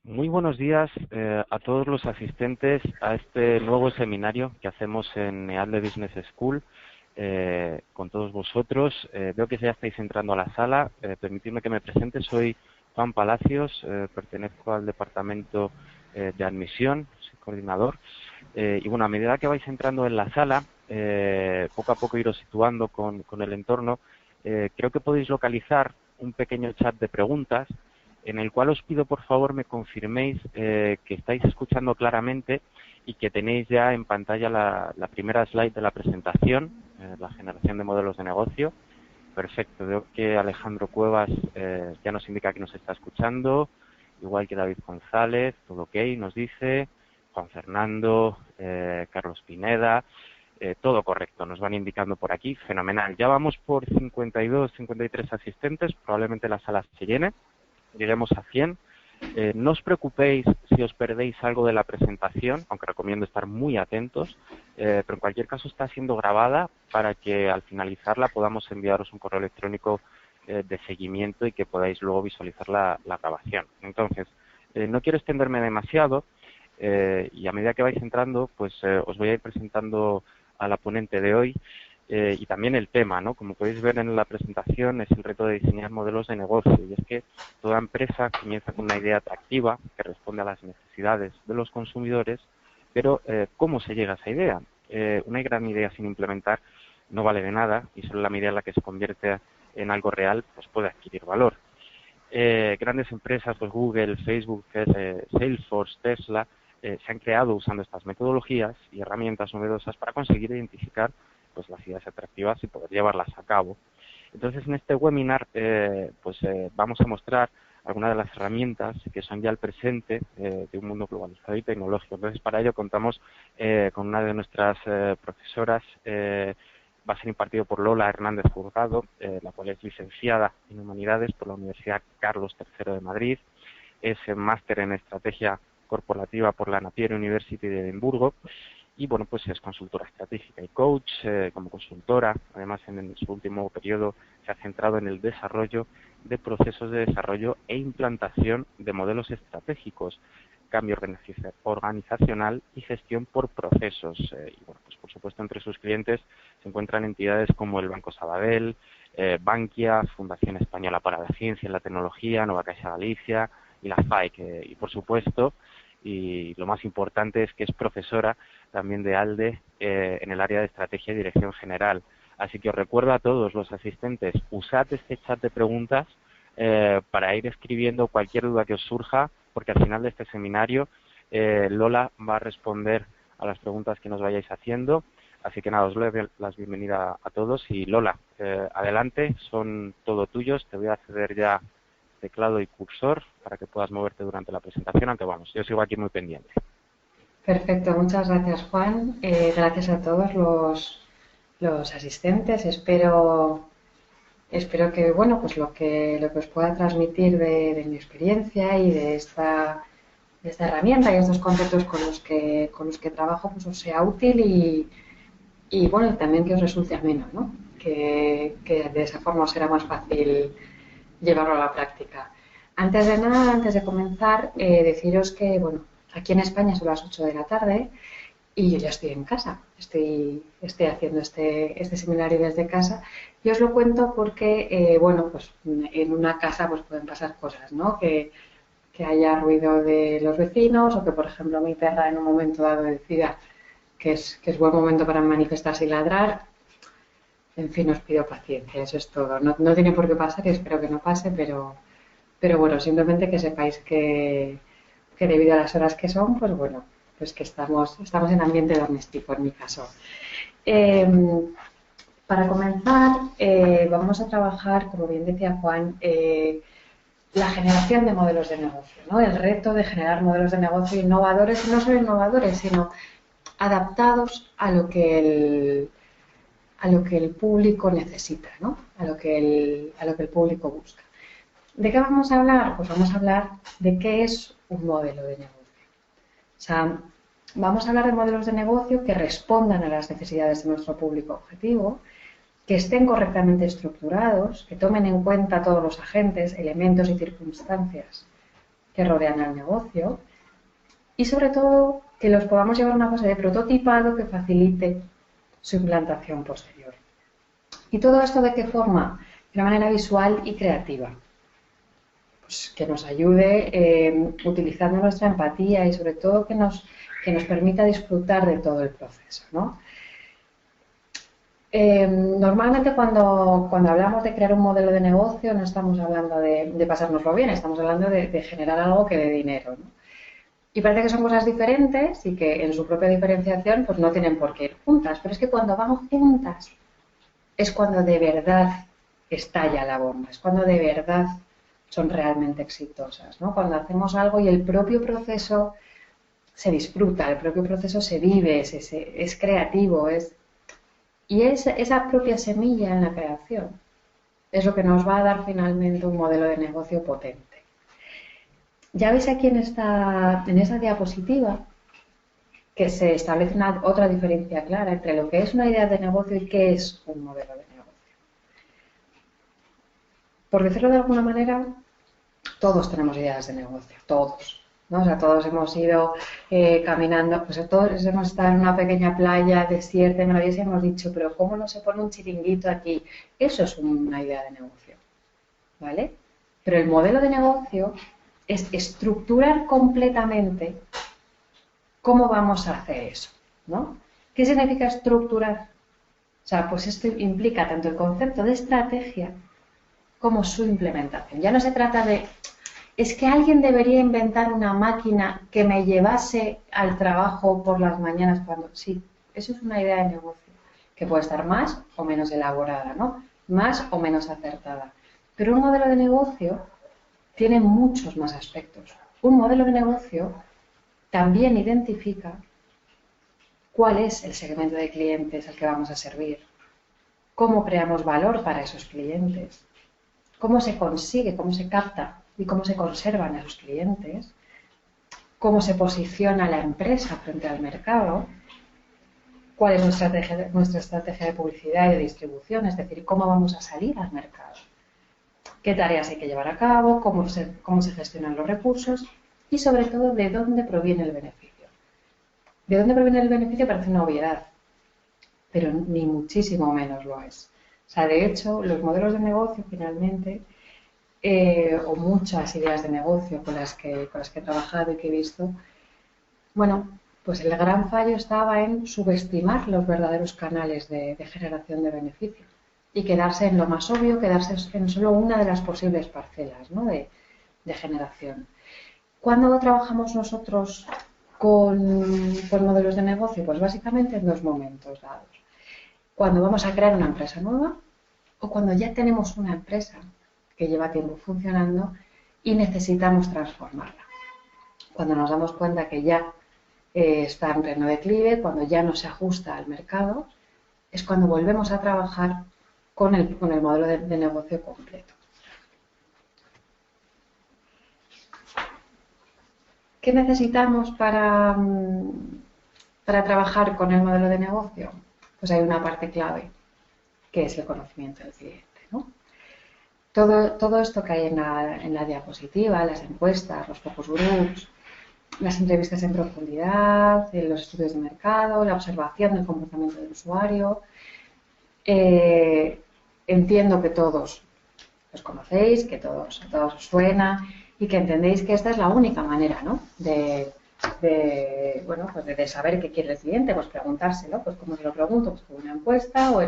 Muy buenos días a todos los asistentes a este nuevo seminario que hacemos en EADLE Business School con todos vosotros. Veo que ya estáis entrando a la sala. Permitidme que me presente. Soy Juan Palacios, pertenezco al departamento de admisión, soy coordinador. Y bueno, a medida que vais entrando en la sala, poco a poco iros situando con el entorno. Creo que podéis localizar un pequeño chat de preguntas en el cual os pido por favor me confirméis que estáis escuchando claramente y que tenéis ya en pantalla la primera slide de la presentación, la generación de modelos de negocio. Perfecto, veo que Alejandro Cuevas ya nos indica que nos está escuchando, igual que David González, todo ok, nos dice, Juan Fernando, Carlos Pineda, todo correcto, nos van indicando por aquí, fenomenal. Ya vamos por 52, 53 asistentes, probablemente la sala se llene. Lleguemos a 100. No os preocupéis si os perdéis algo de la presentación, aunque recomiendo estar muy atentos, pero en cualquier caso está siendo grabada para que al finalizarla podamos enviaros un correo electrónico de seguimiento y que podáis luego visualizar la grabación. Entonces, no quiero extenderme demasiado y a medida que vais entrando, pues os voy a ir presentando a la ponente de hoy. Y también el tema, ¿no? Como podéis ver en la presentación, es el reto de diseñar modelos de negocio. Y es que toda empresa comienza con una idea atractiva que responde a las necesidades de los consumidores, pero ¿cómo se llega a esa idea? Una gran idea sin implementar no vale de nada y solo la medida en la que se convierte en algo real pues puede adquirir valor. Grandes empresas, pues Google, Facebook, Salesforce, Tesla, se han creado usando estas metodologías y herramientas novedosas para conseguir identificar pues las ideas atractivas y poder llevarlas a cabo. Entonces, en este webinar vamos a mostrar algunas de las herramientas que son ya el presente de un mundo globalizado y tecnológico. Entonces, para ello contamos con una de nuestras profesoras, va a ser impartido por Lola Hernández Juzgado, la cual es licenciada en Humanidades por la Universidad Carlos III de Madrid, es máster en Estrategia Corporativa por la Napier University de Edimburgo, y bueno, pues es consultora estratégica y coach. Como consultora, además en su último periodo se ha centrado en el desarrollo de procesos de desarrollo e implantación de modelos estratégicos, cambio organizacional y gestión por procesos. Y bueno, pues por supuesto entre sus clientes se encuentran entidades como el Banco Sabadell, Bankia, Fundación Española para la Ciencia y la Tecnología, Nova Caixa Galicia y la FAIC. Y por supuesto, y lo más importante es que es profesora también de ALDE en el área de Estrategia y Dirección General. Así que os recuerdo a todos los asistentes, usad este chat de preguntas para ir escribiendo cualquier duda que os surja, porque al final de este seminario Lola va a responder a las preguntas que nos vayáis haciendo. Así que nada, os doy la bienvenida a todos y Lola, adelante, son todo tuyos. Te voy a ceder ya teclado y cursor para que puedas moverte durante la presentación, aunque vamos, yo sigo aquí muy pendiente. Perfecto, muchas gracias Juan. Gracias a todos los asistentes. Espero que bueno, pues lo que os pueda transmitir de mi experiencia y de esta herramienta y estos conceptos con los que trabajo pues os sea útil y bueno, también que os resulte ameno, ¿no? Que de esa forma os será más fácil llevarlo a la práctica. Antes de nada, antes de comenzar, deciros que, bueno, aquí en España son las 8 de la tarde y yo ya estoy en casa. Estoy haciendo este seminario desde casa y os lo cuento porque, bueno, pues en una casa pues pueden pasar cosas, ¿no? Que haya ruido de los vecinos o que, por ejemplo, mi perra en un momento dado decida que es buen momento para manifestarse y ladrar. En fin, os pido paciencia, eso es todo. No tiene por qué pasar y espero que no pase, pero bueno, simplemente que sepáis que debido a las horas que son, pues bueno, pues que estamos en ambiente doméstico en mi caso. Eh, para comenzar, vamos a trabajar, como bien decía Juan, la generación de modelos de negocio, ¿no? El reto de generar modelos de negocio innovadores, y no solo innovadores, sino adaptados a lo que el público necesita, ¿no? a lo que el público busca. ¿De qué vamos a hablar? Pues vamos a hablar de qué es un modelo de negocio. O sea, vamos a hablar de modelos de negocio que respondan a las necesidades de nuestro público objetivo, que estén correctamente estructurados, que tomen en cuenta todos los agentes, elementos y circunstancias que rodean al negocio y sobre todo que los podamos llevar a una fase de prototipado que facilite su implantación posterior. ¿Y todo esto de qué forma? De una manera visual y creativa. Pues que nos ayude utilizando nuestra empatía y sobre todo que nos permita disfrutar de todo el proceso, ¿no? Normalmente cuando hablamos de crear un modelo de negocio no estamos hablando de pasárnoslo bien, estamos hablando de generar algo que dé dinero, ¿no? Y parece que son cosas diferentes y que en su propia diferenciación pues no tienen por qué ir juntas, pero es que cuando van juntas es cuando de verdad estalla la bomba, es cuando de verdad son realmente exitosas, ¿no? Cuando hacemos algo y el propio proceso se disfruta, el propio proceso se vive, es creativo, y esa propia semilla en la creación es lo que nos va a dar finalmente un modelo de negocio potente. Ya veis aquí en esa diapositiva que se establece otra diferencia clara entre lo que es una idea de negocio y qué es un modelo de negocio. Por decirlo de alguna manera, todos tenemos ideas de negocio, todos, ¿no? O sea, todos hemos ido caminando, pues todos hemos estado en una pequeña playa desierta y maravillosa y hemos dicho, pero ¿cómo no se pone un chiringuito aquí? Eso es una idea de negocio, ¿vale? Pero el modelo de negocio es estructurar completamente cómo vamos a hacer eso, ¿no? ¿Qué significa estructurar? O sea, pues esto implica tanto el concepto de estrategia como su implementación. Ya no se trata de, es que alguien debería inventar una máquina que me llevase al trabajo por las mañanas cuando... Sí, eso es una idea de negocio, que puede estar más o menos elaborada, ¿no? Más o menos acertada. Pero un modelo de negocio tiene muchos más aspectos. Un modelo de negocio también identifica cuál es el segmento de clientes al que vamos a servir, cómo creamos valor para esos clientes, cómo se consigue, cómo se capta y cómo se conservan esos clientes, cómo se posiciona la empresa frente al mercado, cuál es nuestra estrategia de publicidad y de distribución, es decir, cómo vamos a salir al mercado, qué tareas hay que llevar a cabo, cómo se gestionan los recursos y sobre todo de dónde proviene el beneficio. ¿De dónde proviene el beneficio? Parece una obviedad, pero ni muchísimo menos lo es. O sea, de hecho, los modelos de negocio finalmente, o muchas ideas de negocio con las que he trabajado y que he visto, bueno, pues el gran fallo estaba en subestimar los verdaderos canales de generación de beneficio y quedarse en lo más obvio, quedarse en solo una de las posibles parcelas, ¿no? de generación. ¿Cuándo trabajamos nosotros con modelos de negocio? Pues básicamente en dos momentos dados. Cuando vamos a crear una empresa nueva o cuando ya tenemos una empresa que lleva tiempo funcionando y necesitamos transformarla. Cuando nos damos cuenta que ya está en pleno declive, cuando ya no se ajusta al mercado, es cuando volvemos a trabajar con el modelo de negocio completo. ¿Qué necesitamos para trabajar con el modelo de negocio? Pues hay una parte clave, que es el conocimiento del cliente, ¿no? Todo esto que hay en la diapositiva, las encuestas, los focus groups, las entrevistas en profundidad, los estudios de mercado, la observación del comportamiento del usuario. Entiendo que todos los conocéis, que a todos os suena y que entendéis que esta es la única manera, ¿no? de saber qué quiere el cliente, pues preguntárselo, pues cómo se lo pregunto, pues con una encuesta o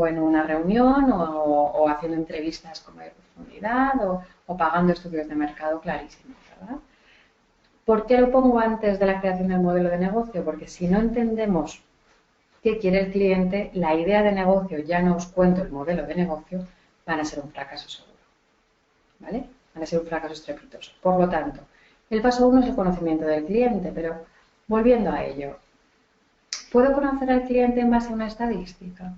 en una reunión o haciendo entrevistas como de profundidad o pagando estudios de mercado clarísimos, ¿verdad? ¿Por qué lo pongo antes de la creación del modelo de negocio? Porque si no entendemos qué quiere el cliente, la idea de negocio, ya no os cuento el modelo de negocio, van a ser un fracaso seguro, ¿vale? Van a ser un fracaso estrepitoso. Por lo tanto, el paso 1 es el conocimiento del cliente, pero volviendo a ello, ¿puedo conocer al cliente en base a una estadística?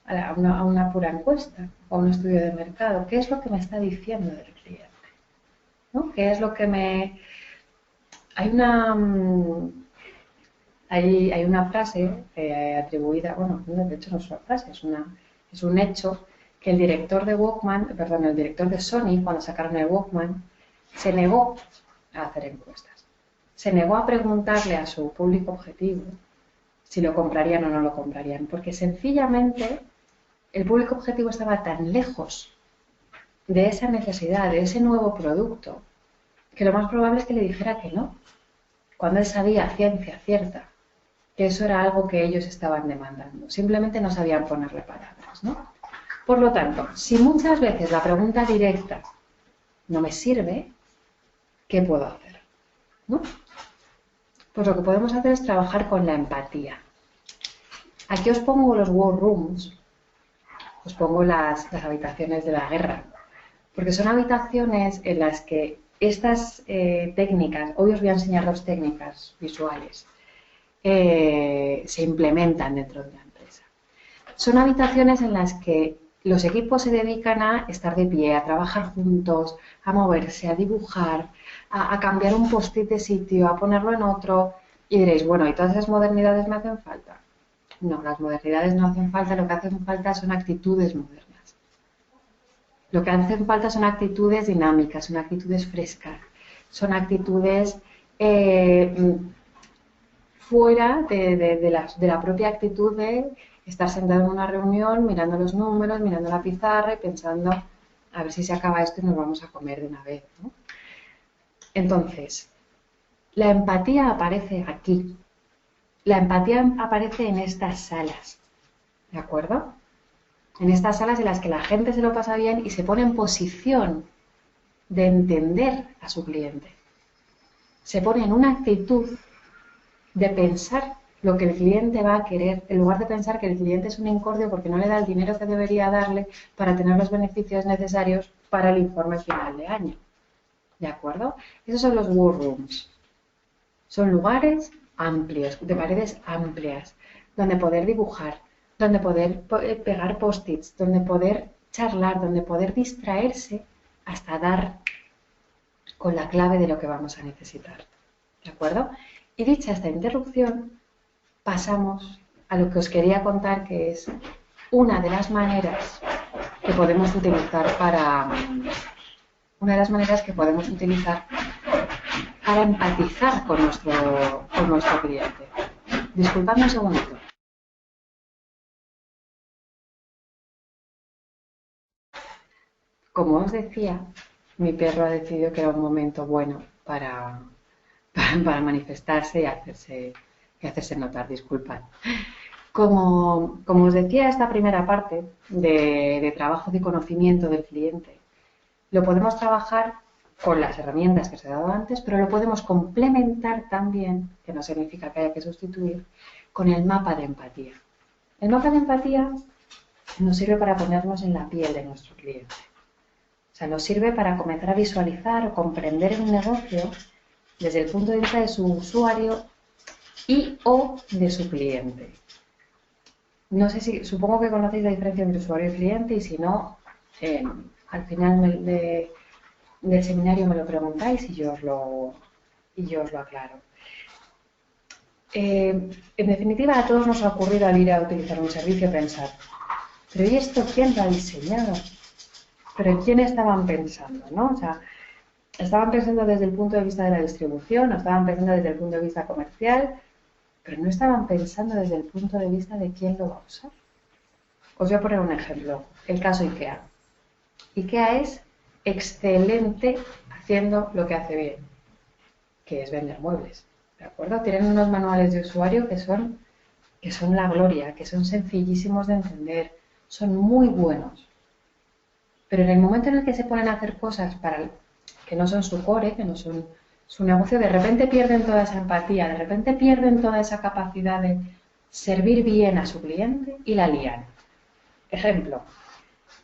A una pura encuesta o a un estudio de mercado. ¿Qué es lo que me está diciendo del cliente? ¿No? ¿Qué es lo que me...? Hay una frase atribuida, bueno, de hecho no es una frase, es un hecho que el director de Sony, cuando sacaron el Walkman, se negó a hacer encuestas. Se negó a preguntarle a su público objetivo si lo comprarían o no lo comprarían, porque sencillamente el público objetivo estaba tan lejos de esa necesidad, de ese nuevo producto, que lo más probable es que le dijera que no, cuando él sabía a ciencia cierta que eso era algo que ellos estaban demandando. Simplemente no sabían ponerle palabras, ¿no? Por lo tanto, si muchas veces la pregunta directa no me sirve, ¿qué puedo hacer? ¿No? Pues lo que podemos hacer es trabajar con la empatía. Aquí os pongo los war rooms, os pongo las habitaciones de la guerra, porque son habitaciones en las que estas técnicas, hoy os voy a enseñar dos técnicas visuales, se implementan dentro de la empresa. Son habitaciones en las que los equipos se dedican a estar de pie, a trabajar juntos, a moverse, a dibujar, a cambiar un post-it de sitio, a ponerlo en otro. Y diréis, bueno, ¿y todas esas modernidades me hacen falta? No, las modernidades no hacen falta, lo que hacen falta son actitudes modernas. Lo que hacen falta son actitudes dinámicas, son actitudes frescas, son actitudes fuera de la propia actitud de estar sentado en una reunión, mirando los números, mirando la pizarra y pensando a ver si se acaba esto y nos vamos a comer de una vez, ¿no? Entonces, la empatía aparece aquí. La empatía aparece en estas salas, ¿de acuerdo? En estas salas en las que la gente se lo pasa bien y se pone en posición de entender a su cliente. Se pone en una actitud de pensar lo que el cliente va a querer, en lugar de pensar que el cliente es un incordio porque no le da el dinero que debería darle para tener los beneficios necesarios para el informe final de año. ¿De acuerdo? Esos son los war rooms. Son lugares amplios, de paredes amplias, donde poder dibujar, donde poder pegar post-its, donde poder charlar, donde poder distraerse hasta dar con la clave de lo que vamos a necesitar. ¿De acuerdo? Y dicha esta interrupción, pasamos a lo que os quería contar, que es una de las maneras que podemos utilizar para empatizar con nuestro cliente. Disculpadme un segundito. Como os decía, mi perro ha decidido que era un momento bueno para manifestarse y hacerse notar. Disculpad. Como os decía, esta primera parte de trabajo de conocimiento del cliente lo podemos trabajar con las herramientas que os he dado antes, pero lo podemos complementar también, que no significa que haya que sustituir, con el mapa de empatía. El mapa de empatía nos sirve para ponernos en la piel de nuestro cliente. O sea, nos sirve para comenzar a visualizar o comprender el negocio desde el punto de vista de su usuario y o de su cliente. No sé si, supongo que conocéis la diferencia entre usuario y cliente, y si no, al final del seminario me lo preguntáis y yo os lo aclaro. En definitiva, a todos nos ha ocurrido al ir a utilizar un servicio pensar, pero ¿y esto quién lo ha diseñado? ¿Pero en quién estaban pensando, no? O sea, estaban pensando desde el punto de vista de la distribución, o estaban pensando desde el punto de vista comercial, pero no estaban pensando desde el punto de vista de quién lo va a usar. Os voy a poner un ejemplo, el caso IKEA. IKEA es excelente haciendo lo que hace bien, que es vender muebles, ¿de acuerdo? Tienen unos manuales de usuario que son la gloria, que son sencillísimos de entender, son muy buenos. Pero en el momento en el que se ponen a hacer cosas que no son su core, que no son su negocio, de repente pierden toda esa empatía, de repente pierden toda esa capacidad de servir bien a su cliente y la lían. Ejemplo,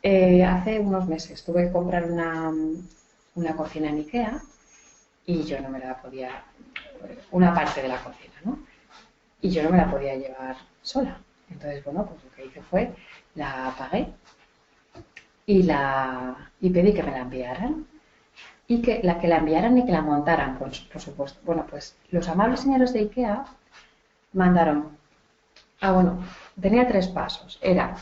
hace unos meses tuve que comprar una cocina en IKEA y yo no me la podía, una parte de la cocina, ¿no? Y yo no me la podía llevar sola. Entonces, bueno, pues lo que hice fue, la pagué y pedí que me la enviaran. Y que la enviaran y que la montaran, pues, por supuesto. Bueno, pues los amables señores de IKEA mandaron, tenía 3 pasos. Era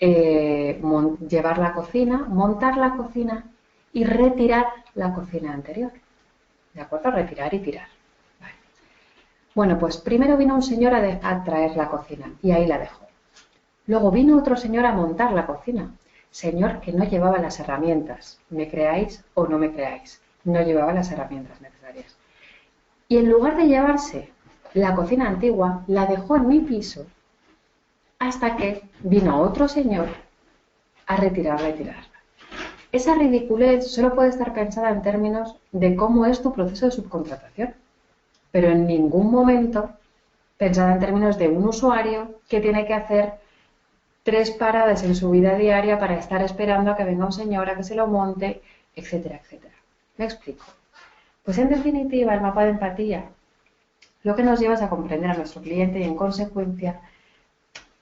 llevar la cocina, montar la cocina y retirar la cocina anterior. ¿De acuerdo? Retirar y tirar. Vale. Bueno, pues primero vino un señor a traer la cocina y ahí la dejó. Luego vino otro señor a montar la cocina. Señor que no llevaba las herramientas. ¿Me creáis o no me creáis? No llevaba las herramientas necesarias. Y en lugar de llevarse la cocina antigua, la dejó en mi piso hasta que vino otro señor a retirarla y tirarla. Esa ridiculez solo puede estar pensada en términos de cómo es tu proceso de subcontratación, pero en ningún momento pensada en términos de un usuario que tiene que hacer 3 paradas en su vida diaria para estar esperando a que venga un señor a que se lo monte, etcétera, etcétera. ¿Me explico? Pues en definitiva, el mapa de empatía lo que nos lleva es a comprender a nuestro cliente y en consecuencia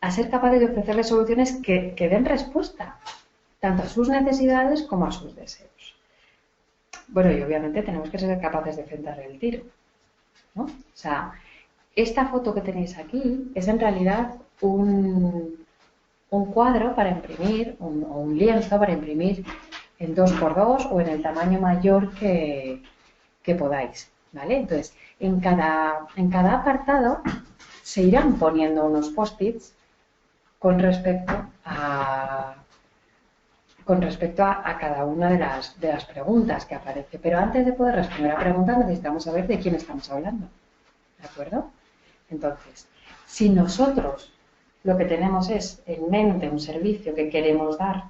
a ser capaces de ofrecerle soluciones que den respuesta tanto a sus necesidades como a sus deseos. Bueno, y obviamente tenemos que ser capaces de enfrentarle el tiro, ¿no? O sea, esta foto que tenéis aquí es en realidad un cuadro para imprimir, o un lienzo para imprimir en 2x2 o en el tamaño mayor que podáis, ¿vale? Entonces, en cada apartado se irán poniendo unos post-its con respecto a cada una de las preguntas que aparece. Pero antes de poder responder a preguntas necesitamos saber de quién estamos hablando, ¿de acuerdo? Entonces, si nosotros lo que tenemos es en mente un servicio que queremos dar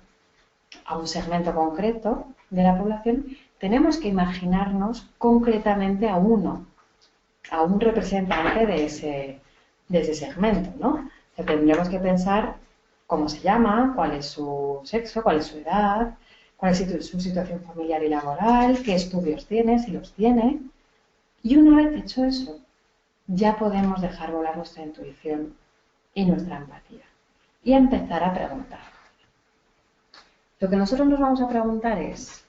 a un segmento concreto de la población, tenemos que imaginarnos concretamente a un representante de ese segmento, ¿no? O sea, tendríamos que pensar cómo se llama, cuál es su sexo, cuál es su edad, cuál es su situación familiar y laboral, qué estudios tiene, si los tiene. Y una vez hecho eso, ya podemos dejar volar nuestra intuición y nuestra empatía y empezar a preguntar. Lo que nosotros nos vamos a preguntar es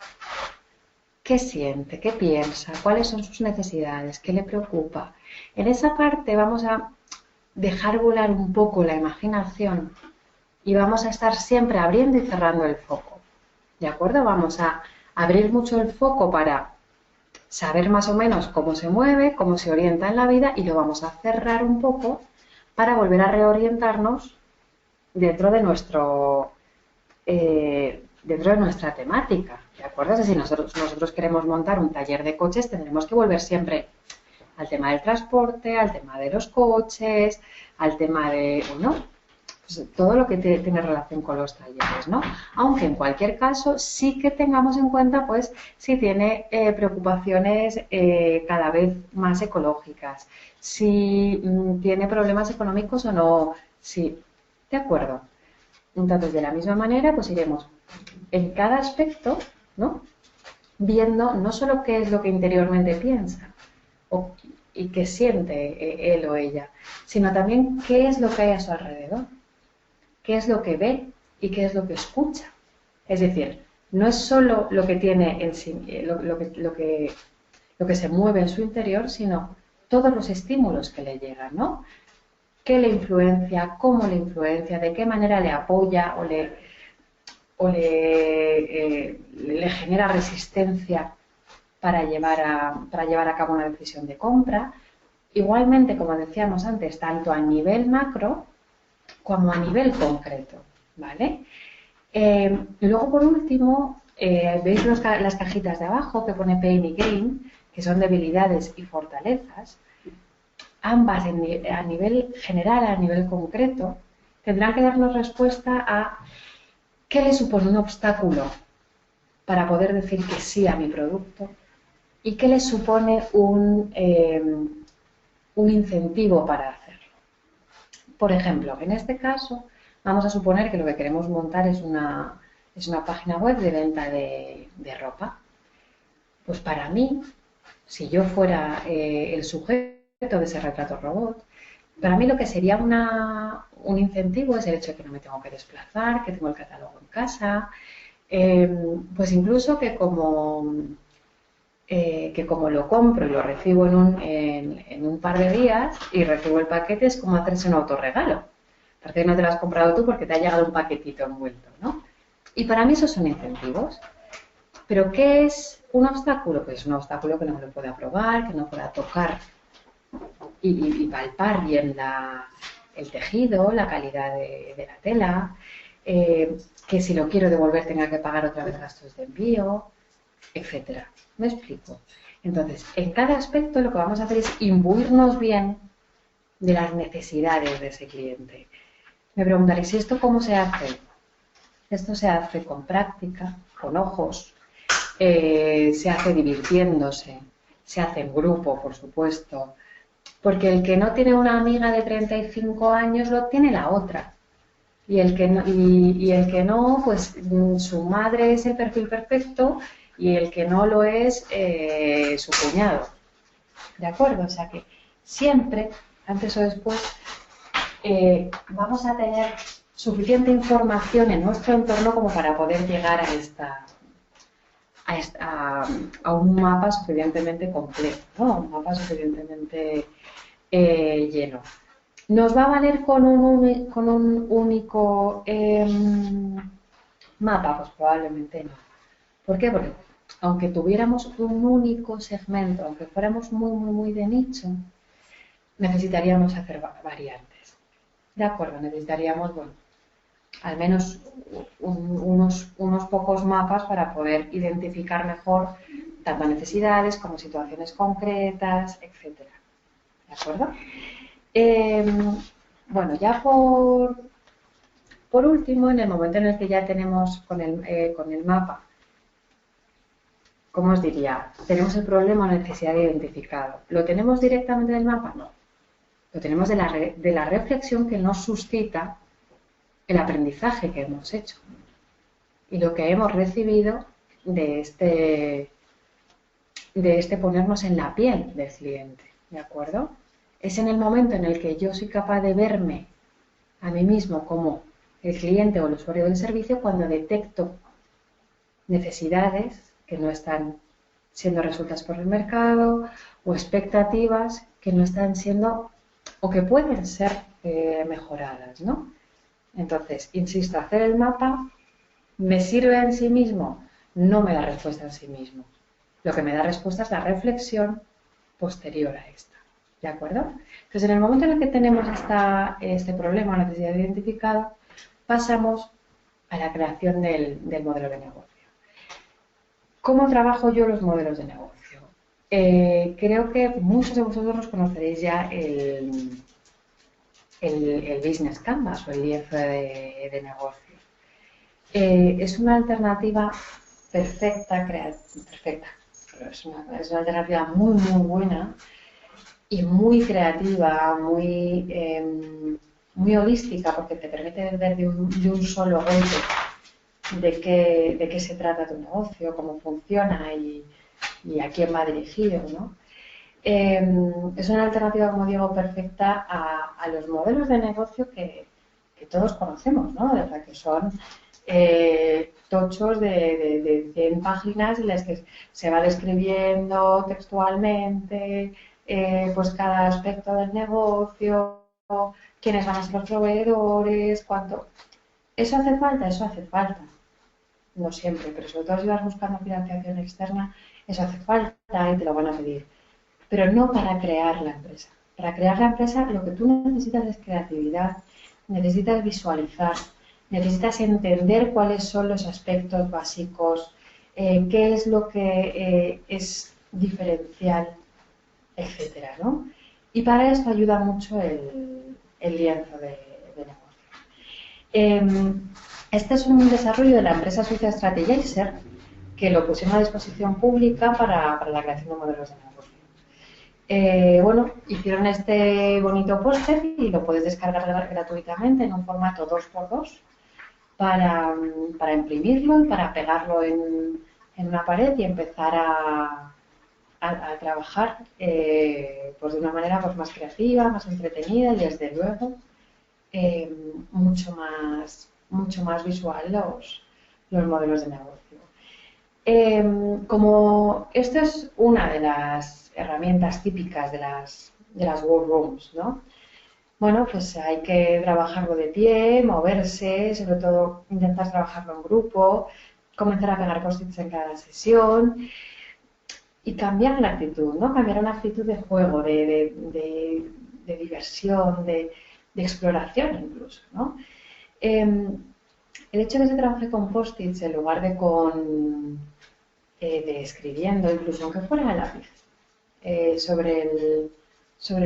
¿qué siente? ¿Qué piensa? ¿Cuáles son sus necesidades? ¿Qué le preocupa? En esa parte vamos a dejar volar un poco la imaginación y vamos a estar siempre abriendo y cerrando el foco. ¿De acuerdo? Vamos a abrir mucho el foco para saber más o menos cómo se mueve, cómo se orienta en la vida y lo vamos a cerrar un poco para volver a reorientarnos dentro de nuestra temática, ¿de acuerdo? O sea, si nosotros queremos montar un taller de coches, tendremos que volver siempre al tema del transporte, al tema de los coches, al tema de, bueno, pues todo lo que tiene relación con los talleres, ¿no? Aunque en cualquier caso sí que tengamos en cuenta, pues, si tiene preocupaciones cada vez más ecológicas, si tiene problemas económicos o no, sí, ¿de acuerdo? Entonces, de la misma manera, pues iremos en cada aspecto, ¿no? Viendo no solo qué es lo que interiormente piensa y qué siente él o ella, sino también qué es lo que hay a su alrededor, qué es lo que ve y qué es lo que escucha. Es decir, no es solo lo que tiene en sí, lo que se mueve en su interior, sino todos los estímulos que le llegan, ¿no? ¿Qué le influencia? ¿Cómo le influencia? ¿De qué manera le apoya o le genera resistencia para llevar a cabo una decisión de compra? Igualmente, como decíamos antes, tanto a nivel macro como a nivel concreto, ¿vale? Luego, por último, veis las cajitas de abajo que pone Pain y Gain, que son debilidades y fortalezas. Ambas a nivel general, a nivel concreto, tendrán que darnos respuesta a qué le supone un obstáculo para poder decir que sí a mi producto y qué le supone un incentivo para hacerlo. Por ejemplo, en este caso, vamos a suponer que lo que queremos montar es una página web de venta de ropa. Pues para mí, si yo fuera el sujeto de ese retrato robot, para mí lo que sería un incentivo es el hecho de que no me tengo que desplazar, que tengo el catálogo en casa, pues incluso que como lo compro y lo recibo en un par de días y recibo el paquete, es como hacerse un autorregalo. Parece que no te lo has comprado tú porque te ha llegado un paquetito envuelto, ¿no? Y para mí esos son incentivos. ¿Pero qué es un obstáculo? Pues un obstáculo que no lo pueda probar, que no pueda tocar y palpar bien el tejido, la calidad de la tela, que si lo quiero devolver tenga que pagar otra vez gastos de envío, etcétera. ¿Me explico? Entonces, en cada aspecto lo que vamos a hacer es imbuirnos bien de las necesidades de ese cliente. Me preguntaréis, ¿y esto cómo se hace? Esto se hace con práctica, con ojos, se hace divirtiéndose, se hace en grupo, por supuesto, porque el que no tiene una amiga de 35 años lo tiene la otra. Y el que no, pues su madre es el perfil perfecto y el que no lo es, su cuñado. ¿De acuerdo? O sea que siempre, antes o después, vamos a tener suficiente información en nuestro entorno como para poder llegar a un mapa suficientemente completo, ¿no? Un mapa suficientemente lleno. ¿Nos va a valer con un único mapa? Pues probablemente no. ¿Por qué? Porque aunque tuviéramos un único segmento, aunque fuéramos muy de nicho, necesitaríamos hacer variantes. ¿De acuerdo? Necesitaríamos, bueno, al menos unos pocos mapas para poder identificar mejor tanto necesidades como situaciones concretas, etcétera. ¿De acuerdo? Bueno, ya por último, en el momento en el que ya tenemos con el mapa, ¿cómo os diría? Tenemos el problema o necesidad identificado. ¿Lo tenemos directamente del mapa? No. Lo tenemos de la reflexión que nos suscita el aprendizaje que hemos hecho y lo que hemos recibido de este ponernos en la piel del cliente, ¿de acuerdo? Es en el momento en el que yo soy capaz de verme a mí mismo como el cliente o el usuario del servicio cuando detecto necesidades que no están siendo resueltas por el mercado o expectativas que no están siendo o que pueden ser mejoradas, ¿no? Entonces, insisto, hacer el mapa me sirve en sí mismo, no me da respuesta en sí mismo. Lo que me da respuesta es la reflexión posterior a esta. ¿De acuerdo? Entonces, en el momento en el que tenemos este problema o necesidad identificada, pasamos a la creación del modelo de negocio. ¿Cómo trabajo yo los modelos de negocio? Creo que muchos de vosotros conoceréis ya el Business Canvas o el lienzo de negocio. Es una alternativa perfecta, pero es una alternativa muy buena y muy creativa, muy holística, porque te permite ver de un solo golpe de qué se trata tu negocio, cómo funciona y a quién va dirigido, ¿no? Es una alternativa, como digo, perfecta a los modelos de negocio que todos conocemos, ¿no? De verdad que son tochos de 100 páginas en las que se va describiendo textualmente pues cada aspecto del negocio, quiénes van a ser los proveedores, cuánto. ¿Eso hace falta? Eso hace falta. No siempre, pero sobre todo si vas buscando financiación externa, eso hace falta y te lo van a pedir. Pero no para crear la empresa. Para crear la empresa lo que tú necesitas es creatividad, necesitas visualizar, necesitas entender cuáles son los aspectos básicos, qué es lo que es diferencial, etcétera, ¿no? Y para esto ayuda mucho el lienzo de negocio. Este es un desarrollo de la empresa suiza Strategizer que lo pusieron a disposición pública para la creación de modelos de negocio. Bueno, hicieron este bonito póster y lo puedes descargar gratuitamente en un formato 2x2 para imprimirlo y para pegarlo en una pared y empezar a trabajar pues de una manera pues más creativa, más entretenida y desde luego mucho más visual los modelos de negocio. Como esto es una de las herramientas típicas de las workrooms, ¿no? Bueno, pues hay que trabajarlo de pie, moverse, sobre todo intentar trabajarlo en grupo, comenzar a pegar post-its en cada sesión y cambiar la actitud, ¿no? Cambiar una actitud de juego, de diversión, de exploración incluso, ¿no? El hecho de que se trabaje con post-its en lugar de escribiendo, incluso aunque fuera a lápiz, sobre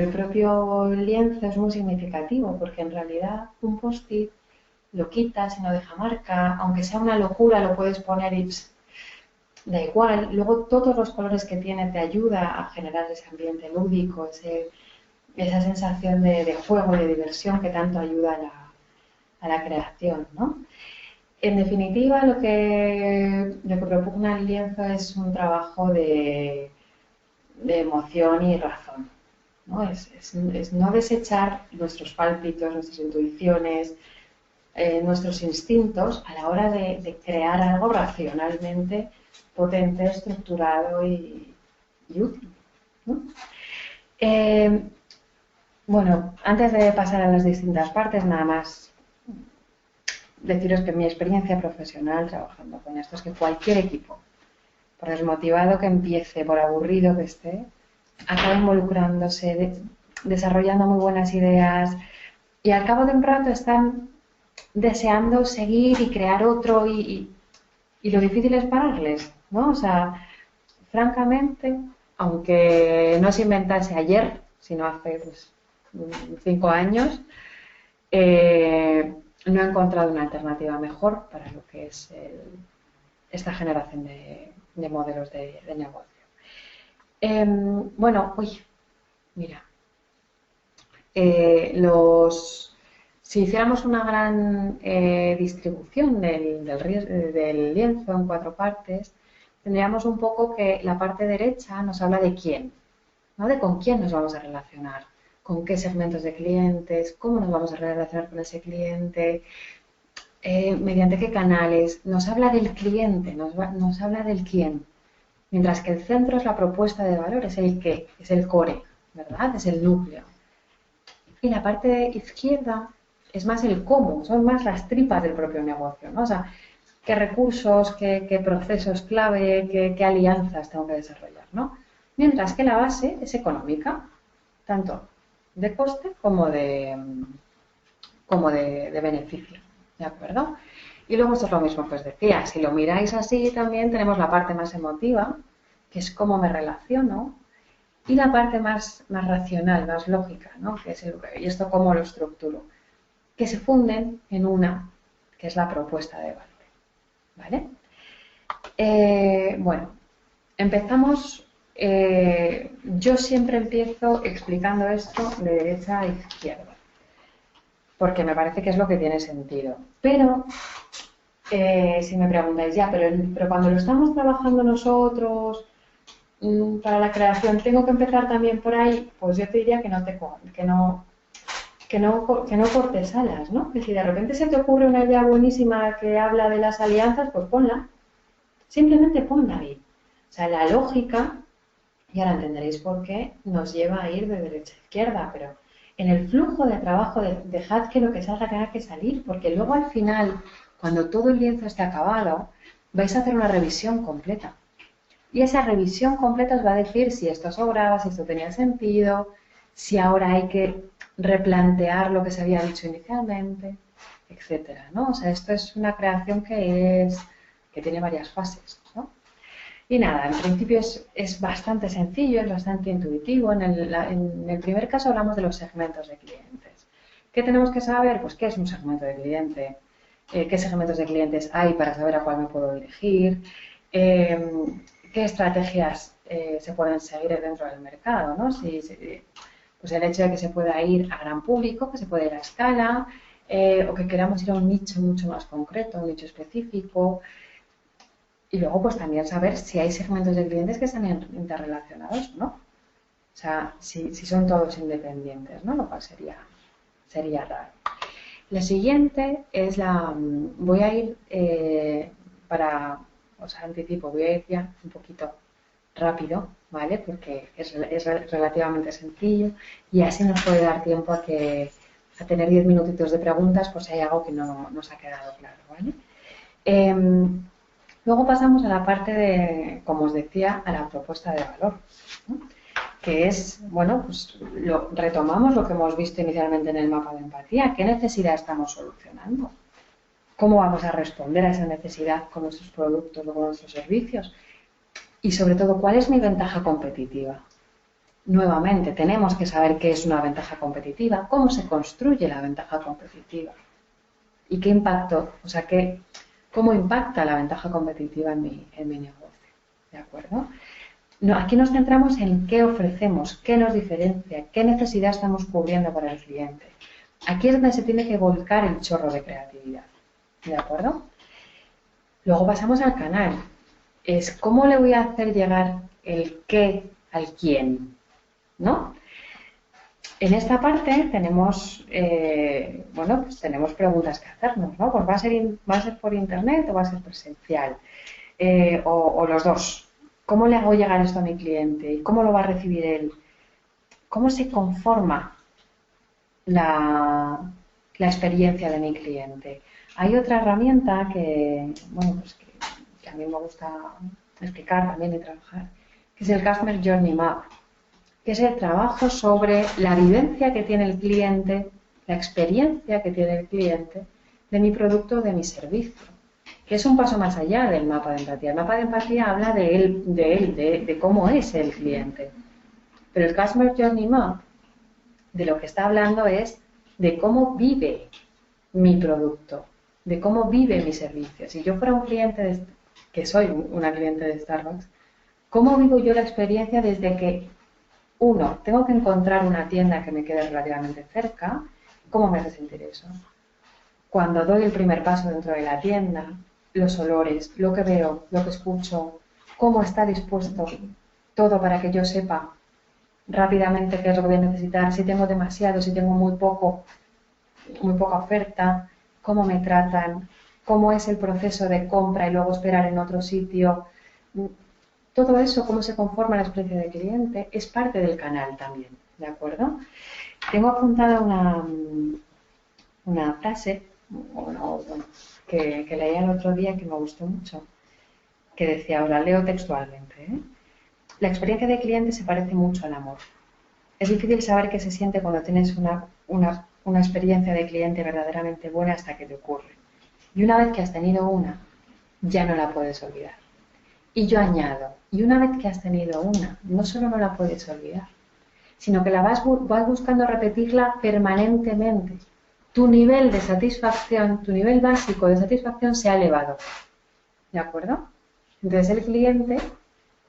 el propio lienzo es muy significativo, porque en realidad un post-it lo quitas y no deja marca, aunque sea una locura lo puedes poner y da igual. Luego todos los colores que tiene te ayuda a generar ese ambiente lúdico, esa sensación de juego y de diversión que tanto ayuda a la creación, ¿no? En definitiva, lo que propugna el lienzo es un trabajo de emoción y razón, ¿no? Es no desechar nuestros pálpitos, nuestras intuiciones, nuestros instintos a la hora de crear algo racionalmente potente, estructurado y útil, ¿no? Bueno, antes de pasar a las distintas partes, nada más deciros que mi experiencia profesional trabajando con esto es que cualquier equipo, por desmotivado que empiece, por aburrido que esté, acaba involucrándose, desarrollando muy buenas ideas y al cabo de un rato están deseando seguir y crear otro y lo difícil es pararles, ¿no? O sea, francamente, aunque no se inventase ayer, sino hace pues, 5 años, no he encontrado una alternativa mejor para lo que es esta generación de modelos de negocio. Bueno, mira, si hiciéramos una gran distribución del lienzo en 4 partes, tendríamos un poco que la parte derecha nos habla de quién, ¿no? De con quién nos vamos a relacionar, con qué segmentos de clientes, cómo nos vamos a relacionar con ese cliente, mediante qué canales. Nos habla del cliente, nos habla del quién. Mientras que el centro es la propuesta de valor, es el qué, es el core, ¿verdad? Es el núcleo. Y la parte izquierda es más el cómo, son más las tripas del propio negocio, ¿no? O sea, qué recursos, qué procesos clave, qué alianzas tengo que desarrollar, ¿no? Mientras que la base es económica, tanto de coste como de beneficio, ¿de acuerdo? Y luego esto es lo mismo que os decía, si lo miráis así también tenemos la parte más emotiva, que es cómo me relaciono, y la parte más racional, más lógica, ¿no? Que es y esto cómo lo estructuro, que se funden en una, que es la propuesta de valor, ¿vale? Bueno, empezamos, yo siempre empiezo explicando esto de derecha a izquierda, porque me parece que es lo que tiene sentido, pero si me preguntáis, ya, pero cuando lo estamos trabajando nosotros para la creación, ¿tengo que empezar también por ahí? Pues yo te diría que no cortes alas, ¿no? Que si de repente se te ocurre una idea buenísima que habla de las alianzas, pues ponla. Simplemente ponla ahí. O sea, la lógica, y ahora entenderéis por qué, nos lleva a ir de derecha a izquierda, pero en el flujo de trabajo dejad que lo que salga tenga que salir, porque luego al final, cuando todo el lienzo esté acabado, vais a hacer una revisión completa. Y esa revisión completa os va a decir si esto sobraba, si esto tenía sentido, si ahora hay que replantear lo que se había dicho inicialmente, etcétera, ¿no? O sea, esto es una creación que tiene varias fases, ¿no? Y nada, en principio es bastante sencillo, es bastante intuitivo. En el primer caso hablamos de los segmentos de clientes. ¿Qué tenemos que saber? Pues qué es un segmento de cliente, qué segmentos de clientes hay para saber a cuál me puedo dirigir, qué estrategias se pueden seguir dentro del mercado, ¿no? Pues el hecho de que se pueda ir a gran público, que se pueda ir a escala, o que queramos ir a un nicho mucho más concreto, un nicho específico. Y luego, pues también saber si hay segmentos de clientes que están interrelacionados o no. O sea, si son todos independientes, ¿no? Lo cual sería raro. Lo siguiente es voy a ir os anticipo, voy a ir ya un poquito rápido, ¿vale? Porque es relativamente sencillo y así nos puede dar tiempo a tener 10 minutitos de preguntas por si hay algo que no nos ha quedado claro, ¿vale? Luego pasamos a la parte de, como os decía, a la propuesta de valor, ¿no? Que es, bueno, pues retomamos lo que hemos visto inicialmente en el mapa de empatía. ¿Qué necesidad estamos solucionando? ¿Cómo vamos a responder a esa necesidad con nuestros productos o con nuestros servicios? Y sobre todo, ¿cuál es mi ventaja competitiva? Nuevamente, tenemos que saber qué es una ventaja competitiva, cómo se construye la ventaja competitiva y qué impacto, o sea, cómo impacta la ventaja competitiva en mi negocio. ¿De acuerdo? No, aquí nos centramos en qué ofrecemos, qué nos diferencia, qué necesidad estamos cubriendo para el cliente. Aquí es donde se tiene que volcar el chorro de creatividad. ¿De acuerdo? Luego pasamos al canal. Es cómo le voy a hacer llegar el qué al quién, ¿no? En esta parte tenemos, bueno, pues tenemos preguntas que hacernos, ¿no? Pues ¿va a ser por internet o va a ser presencial? O los dos. ¿Cómo le hago llegar esto a mi cliente? ¿Y cómo lo va a recibir él? ¿Cómo se conforma la experiencia de mi cliente? Hay otra herramienta que, bueno, pues que a mí me gusta explicar también y trabajar, que es el Customer Journey Map, que es el trabajo sobre la vivencia que tiene el cliente, la experiencia que tiene el cliente de mi producto o de mi servicio, que es un paso más allá del mapa de empatía. El mapa de empatía habla de cómo es el cliente, pero el Customer Journey Map de lo que está hablando es de cómo vive mi producto, de cómo vive mi servicio. Si yo fuera un cliente, que soy una cliente de Starbucks, ¿cómo vivo yo la experiencia desde que, uno, tengo que encontrar una tienda que me quede relativamente cerca? ¿Cómo me hace sentir eso? Cuando doy el primer paso dentro de la tienda, los olores, lo que veo, lo que escucho, cómo está dispuesto todo para que yo sepa rápidamente qué es lo que voy a necesitar, si tengo demasiado, si tengo muy poca oferta, cómo me tratan, cómo es el proceso de compra y luego esperar en otro sitio. Todo eso, cómo se conforma la experiencia del cliente, es parte del canal también, ¿de acuerdo? Tengo apuntada una frase que leí el otro día que me gustó mucho, que decía, os la leo textualmente, ¿eh? La experiencia de cliente se parece mucho al amor. Es difícil saber qué se siente cuando tienes una experiencia de cliente verdaderamente buena hasta que te ocurre. Y una vez que has tenido una, ya no la puedes olvidar. Y yo añado, y una vez que has tenido una, no solo no la puedes olvidar, sino que vas buscando repetirla permanentemente. Tu nivel de satisfacción, tu nivel básico de satisfacción se ha elevado. ¿De acuerdo? Entonces el cliente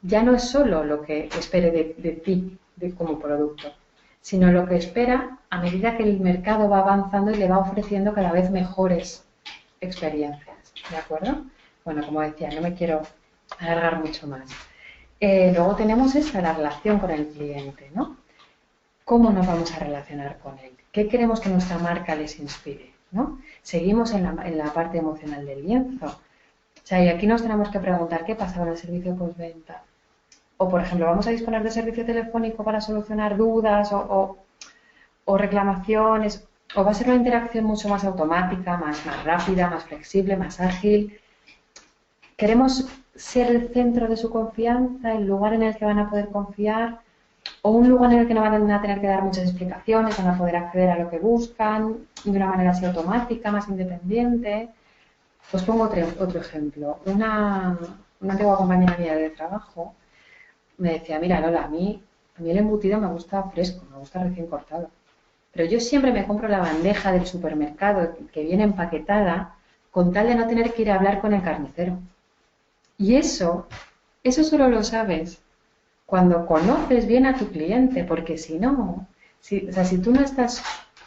ya no es solo lo que espere de ti como producto, sino lo que espera a medida que el mercado va avanzando y le va ofreciendo cada vez mejores experiencias. ¿De acuerdo? Bueno, como decía, no me quiero alargar mucho más. Luego tenemos la relación con el cliente, ¿no? ¿Cómo nos vamos a relacionar con él? ¿Qué queremos que nuestra marca les inspire? ¿No? Seguimos en la parte emocional del lienzo. O sea, y aquí nos tenemos que preguntar qué pasa con el servicio postventa. O, por ejemplo, ¿vamos a disponer de servicio telefónico para solucionar dudas o reclamaciones? ¿O va a ser una interacción mucho más automática, más rápida, más flexible, más ágil? ¿Queremos ser el centro de su confianza, el lugar en el que van a poder confiar? ¿O un lugar en el que no van a tener que dar muchas explicaciones, van a poder acceder a lo que buscan de una manera así automática, más independiente? Os pongo otro ejemplo. Una antigua compañera mía de trabajo me decía, mira Lola, a mí el embutido me gusta fresco, me gusta recién cortado. Pero yo siempre me compro la bandeja del supermercado que viene empaquetada con tal de no tener que ir a hablar con el carnicero. Y eso solo lo sabes cuando conoces bien a tu cliente, porque si no, si tú no estás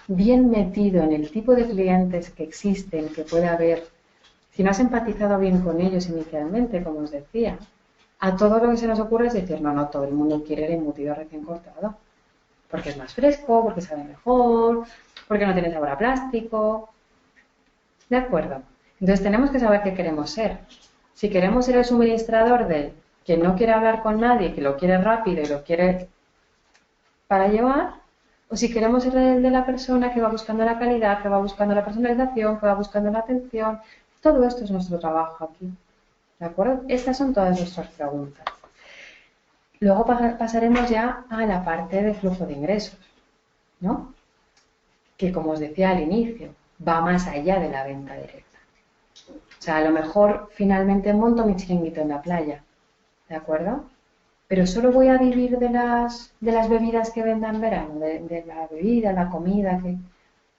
bien metido en el tipo de clientes que existen, que puede haber, si no has empatizado bien con ellos inicialmente, como os decía, a todo lo que se nos ocurre es decir, no, todo el mundo quiere el embutido recién cortado, porque es más fresco, porque sabe mejor, porque no tiene sabor a plástico. ¿De acuerdo? Entonces tenemos que saber qué queremos ser. Si queremos ser el suministrador del que no quiere hablar con nadie, que lo quiere rápido y lo quiere para llevar, o si queremos ser el de la persona que va buscando la calidad, que va buscando la personalización, que va buscando la atención. Todo esto es nuestro trabajo aquí. ¿De acuerdo? Estas son todas nuestras preguntas. Luego pasaremos ya a la parte de flujo de ingresos, ¿no? Que, como os decía al inicio, va más allá de la venta directa. O sea, a lo mejor finalmente monto mi chiringuito en la playa, ¿de acuerdo? Pero solo voy a vivir de las bebidas que venda en verano, de la bebida, la comida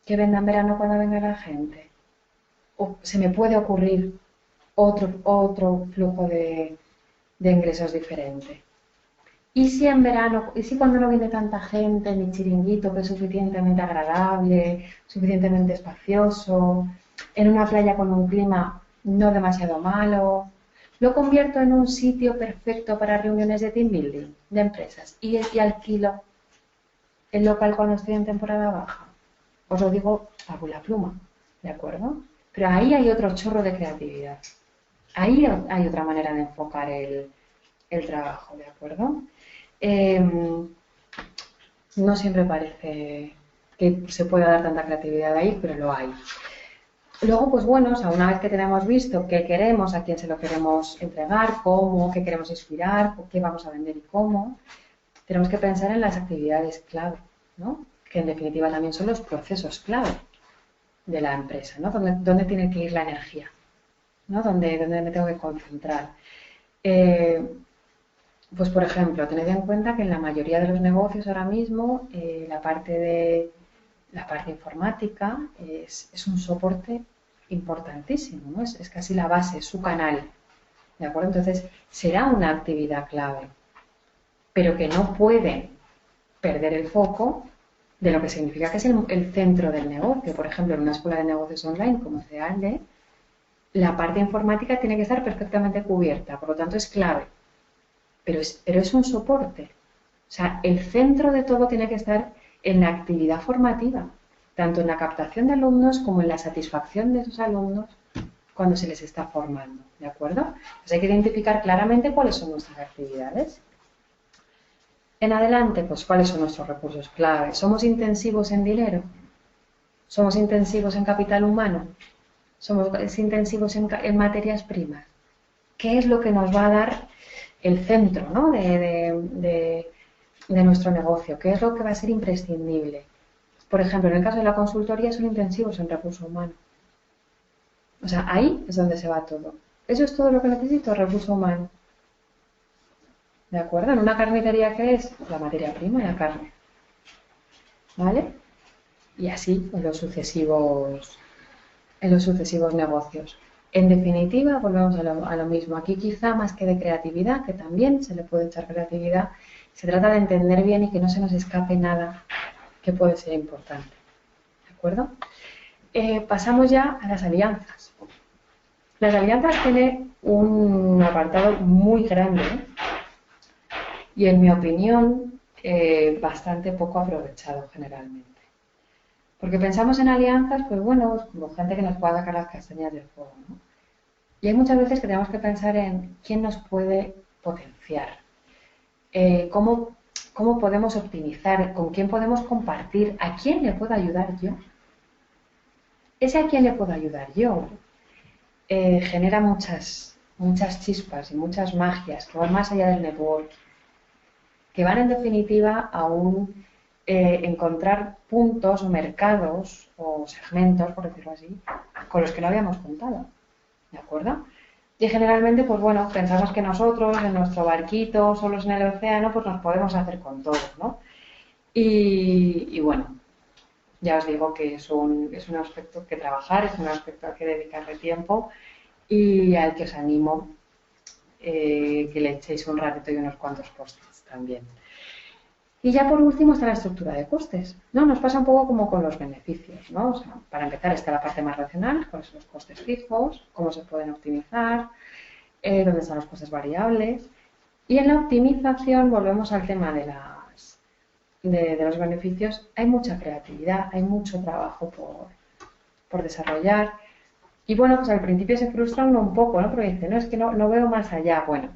que venda en verano cuando venga la gente. O se me puede ocurrir otro flujo de ingresos diferente. ¿Y si en verano, y si cuando no viene tanta gente, mi chiringuito que es suficientemente agradable, suficientemente espacioso, en una playa con un clima no demasiado malo, lo convierto en un sitio perfecto para reuniones de team building, de empresas, y alquilo el local cuando estoy en temporada baja? Os lo digo a la pluma, ¿de acuerdo? Pero ahí hay otro chorro de creatividad. Ahí hay otra manera de enfocar el trabajo, ¿de acuerdo? No siempre parece que se pueda dar tanta creatividad ahí, pero lo hay. Luego, pues bueno, o sea, una vez que tenemos visto qué queremos, a quién se lo queremos entregar, cómo, qué queremos inspirar, qué vamos a vender y cómo, tenemos que pensar en las actividades clave, ¿no? Que en definitiva también son los procesos clave de la empresa, ¿no? ¿Dónde tiene que ir la energía? ¿No? ¿Dónde me tengo que concentrar? Pues, por ejemplo, tened en cuenta que en la mayoría de los negocios ahora mismo la parte informática es un soporte importantísimo, ¿no? Es casi la base, es su canal, ¿de acuerdo? Entonces, será una actividad clave, pero que no puede perder el foco de lo que significa que es el centro del negocio. Por ejemplo, en una escuela de negocios online como CEALDE, la parte informática tiene que estar perfectamente cubierta, por lo tanto es clave. Pero es un soporte. O sea, el centro de todo tiene que estar en la actividad formativa, tanto en la captación de alumnos como en la satisfacción de esos alumnos cuando se les está formando, ¿de acuerdo? Entonces hay que identificar claramente cuáles son nuestras actividades. En adelante, pues cuáles son nuestros recursos clave. ¿Somos intensivos en dinero? ¿Somos intensivos en capital humano? ¿Somos intensivos en materias primas? ¿Qué es lo que nos va a dar el centro, ¿no? de nuestro negocio? ¿Qué es lo que va a ser imprescindible? Por ejemplo, en el caso de la consultoría son intensivos en recurso humano. O sea, ahí es donde se va todo. Eso es todo lo que necesito, recurso humano. ¿De acuerdo? En una carnicería, ¿qué es? La materia prima, la carne. ¿Vale? Y así en los sucesivos negocios. En definitiva, volvemos a lo mismo. Aquí quizá más que de creatividad, que también se le puede echar creatividad, se trata de entender bien y que no se nos escape nada que puede ser importante. ¿De acuerdo? Pasamos ya a las alianzas. Las alianzas tienen un apartado muy grande y, en mi opinión, bastante poco aprovechado generalmente. Porque pensamos en alianzas, pues bueno, pues como gente que nos pueda sacar las castañas del fuego, ¿no? Y hay muchas veces que tenemos que pensar en quién nos puede potenciar, cómo podemos optimizar, con quién podemos compartir, a quién le puedo ayudar yo. Ese a quién le puedo ayudar yo genera muchas chispas y muchas magias que van más allá del network, que van en definitiva a encontrar puntos o mercados o segmentos, por decirlo así, con los que no habíamos contado, ¿de acuerdo? Y generalmente, pues bueno, pensamos que nosotros, en nuestro barquito, solos en el océano, pues nos podemos hacer con todo, ¿no? Y bueno, ya os digo que es un aspecto que trabajar, es un aspecto al que dedicarle tiempo y al que os animo que le echéis un ratito y unos cuantos post-its también. Y ya por último está la estructura de costes, ¿no? Nos pasa un poco como con los beneficios, ¿no? O sea, para empezar está la parte más racional, cuáles son los costes fijos, cómo se pueden optimizar, dónde están los costes variables. Y en la optimización volvemos al tema de los beneficios. Hay mucha creatividad, hay mucho trabajo por desarrollar. Y bueno, pues al principio se frustra uno un poco, ¿no? Porque dice, no, es que no veo más allá. Bueno,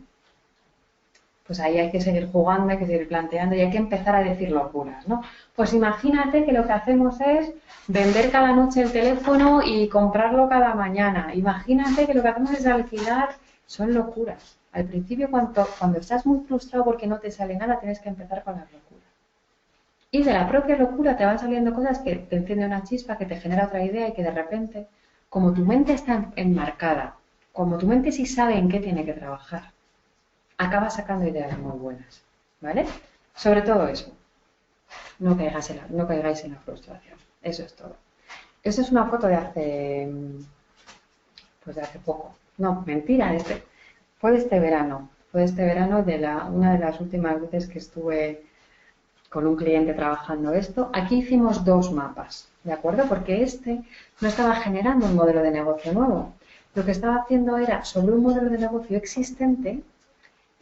pues ahí hay que seguir jugando, hay que seguir planteando y hay que empezar a decir locuras, ¿no? Pues imagínate que lo que hacemos es vender cada noche el teléfono y comprarlo cada mañana. Imagínate que lo que hacemos es alquilar son locuras. Al principio, cuando estás muy frustrado porque no te sale nada, tienes que empezar con las locuras. Y de la propia locura te van saliendo cosas que te enciende una chispa, que te genera otra idea y que de repente, como tu mente está enmarcada, como tu mente sí sabe en qué tiene que trabajar, acaba sacando ideas muy buenas, ¿vale? Sobre todo eso, no caigáis en la frustración, eso es todo. Esta es una foto pues de hace poco, no, mentira, fue de este verano, una de las últimas veces que estuve con un cliente trabajando esto. Aquí hicimos 2 mapas, ¿de acuerdo? Porque no estaba generando un modelo de negocio nuevo, lo que estaba haciendo era sobre un modelo de negocio existente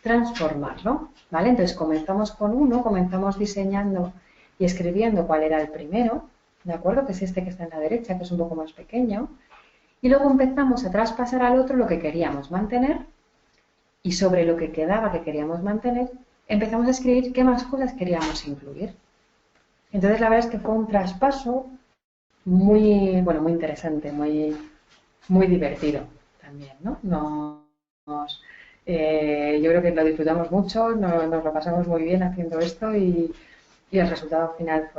transformarlo, ¿vale? Entonces comenzamos diseñando y escribiendo cuál era el primero, ¿de acuerdo? Que es este que está en la derecha, que es un poco más pequeño, y luego empezamos a traspasar al otro lo que queríamos mantener y sobre lo que quedaba que queríamos mantener, empezamos a escribir qué más cosas queríamos incluir. Entonces la verdad es que fue un traspaso muy interesante, muy divertido también, ¿no? Yo creo que lo disfrutamos mucho, nos lo pasamos muy bien haciendo esto y el resultado final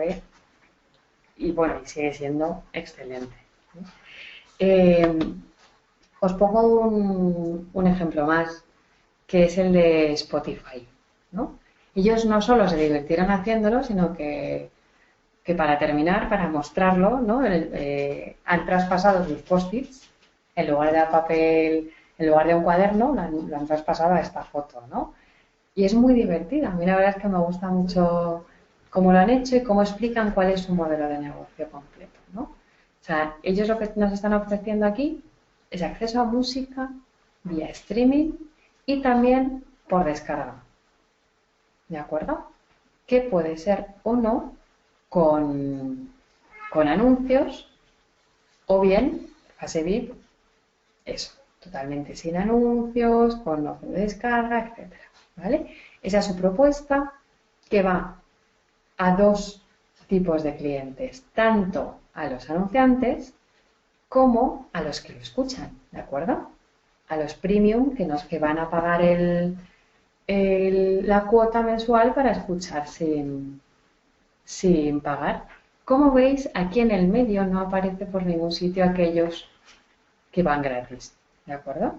y sigue siendo excelente. Os pongo un ejemplo más, que es el de Spotify, ¿no? Ellos no solo se divirtieron haciéndolo, sino que para terminar, para mostrarlo, ¿no? Han traspasado sus post-its, en lugar de papel, en lugar de un cuaderno, lo han traspasado a esta foto, ¿no? Y es muy divertida. A mí la verdad es que me gusta mucho cómo lo han hecho y cómo explican cuál es su modelo de negocio completo, ¿no? O sea, ellos lo que nos están ofreciendo aquí es acceso a música vía streaming y también por descarga, ¿de acuerdo? Que puede ser o no con anuncios o bien fase VIP, eso, totalmente sin anuncios, con opción de descarga, etcétera, ¿vale? Esa es su propuesta, que va a 2 tipos de clientes, tanto a los anunciantes como a los que lo escuchan, ¿de acuerdo? A los premium que van a pagar la cuota mensual para escuchar sin pagar. Como veis, aquí en el medio no aparece por ningún sitio aquellos que van gratis, ¿de acuerdo?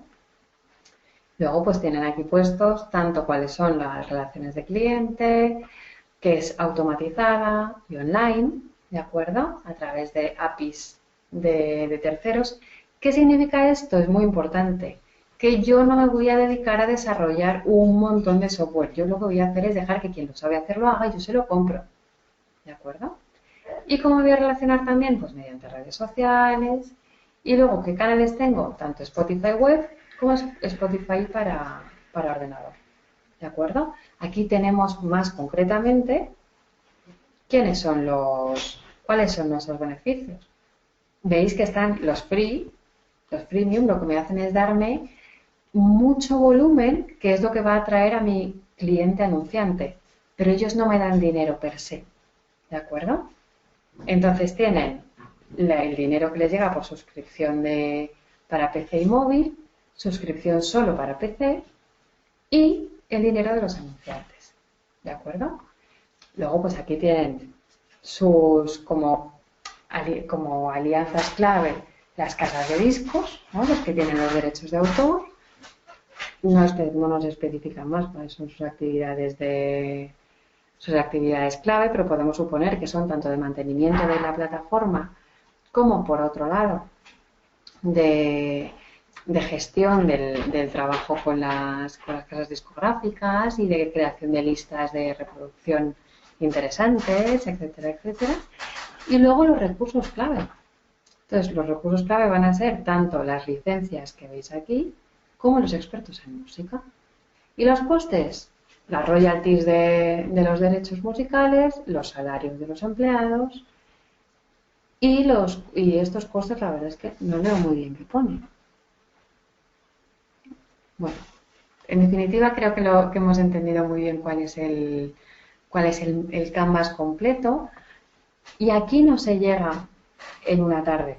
Luego pues tienen aquí puestos tanto cuáles son las relaciones de cliente, que es automatizada y online, ¿de acuerdo? A través de APIs de terceros. ¿Qué significa esto? Es muy importante. Que yo no me voy a dedicar a desarrollar un montón de software. Yo lo que voy a hacer es dejar que quien lo sabe hacer lo haga y yo se lo compro. ¿De acuerdo? ¿Y cómo voy a relacionar también? Pues mediante redes sociales. Y luego, ¿qué canales tengo? Tanto Spotify web como Spotify para ordenador. ¿De acuerdo? Aquí tenemos más concretamente cuáles son nuestros beneficios. Veis que están los freemium, lo que me hacen es darme mucho volumen, que es lo que va a atraer a mi cliente anunciante, pero ellos no me dan dinero per se, ¿de acuerdo? Entonces tienen el dinero que les llega por suscripción para PC y móvil, suscripción solo para PC y el dinero de los anunciantes, ¿de acuerdo? Luego pues aquí tienen sus como alianzas clave las casas de discos, ¿no? Los que tienen los derechos de autor. No nos especifican más cuáles son sus actividades clave, pero podemos suponer que son tanto de mantenimiento de la plataforma como, por otro lado, de gestión del trabajo con las casas discográficas y de creación de listas de reproducción interesantes, etcétera, etcétera. Y luego los recursos clave. Entonces, los recursos clave van a ser tanto las licencias que veis aquí, como los expertos en música. ¿Y los costes? Las royalties de los derechos musicales, los salarios de los empleados y estos costes, la verdad es que no leo muy bien qué pone. Bueno, en definitiva creo que hemos entendido muy bien cuál es el canvas completo y aquí no se llega en una tarde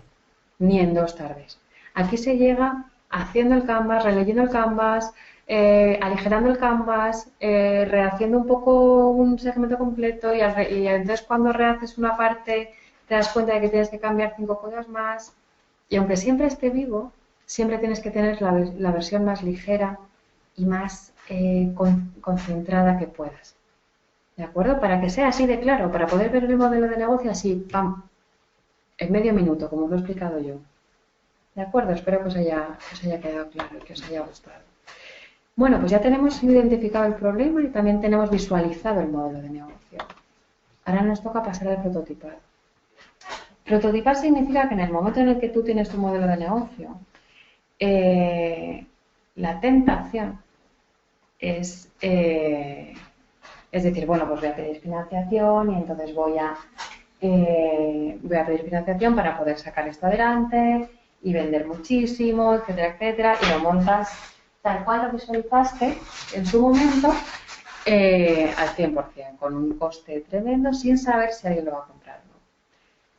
ni en 2 tardes. Aquí se llega haciendo el canvas, releyendo el canvas, aligerando el canvas, rehaciendo un poco un segmento completo y entonces cuando rehaces una parte te das cuenta de que tienes que cambiar 5 cosas más y aunque siempre esté vivo, siempre tienes que tener la versión más ligera y más concentrada que puedas. ¿De acuerdo? Para que sea así de claro, para poder ver el modelo de negocio así, ¡pam!, en medio minuto, como os lo he explicado yo. ¿De acuerdo? Espero que os haya quedado claro y que os haya gustado. Bueno, pues ya tenemos identificado el problema y también tenemos visualizado el modelo de negocio. Ahora nos toca pasar al prototipado. Prototipar significa que en el momento en el que tú tienes tu modelo de negocio, la tentación es decir, bueno, pues voy a pedir financiación y entonces voy a pedir financiación para poder sacar esto adelante y vender muchísimo, etcétera, etcétera, y lo montas tal cual lo visualizaste en su momento al 100%, con un coste tremendo, sin saber si alguien lo va a comprar o no.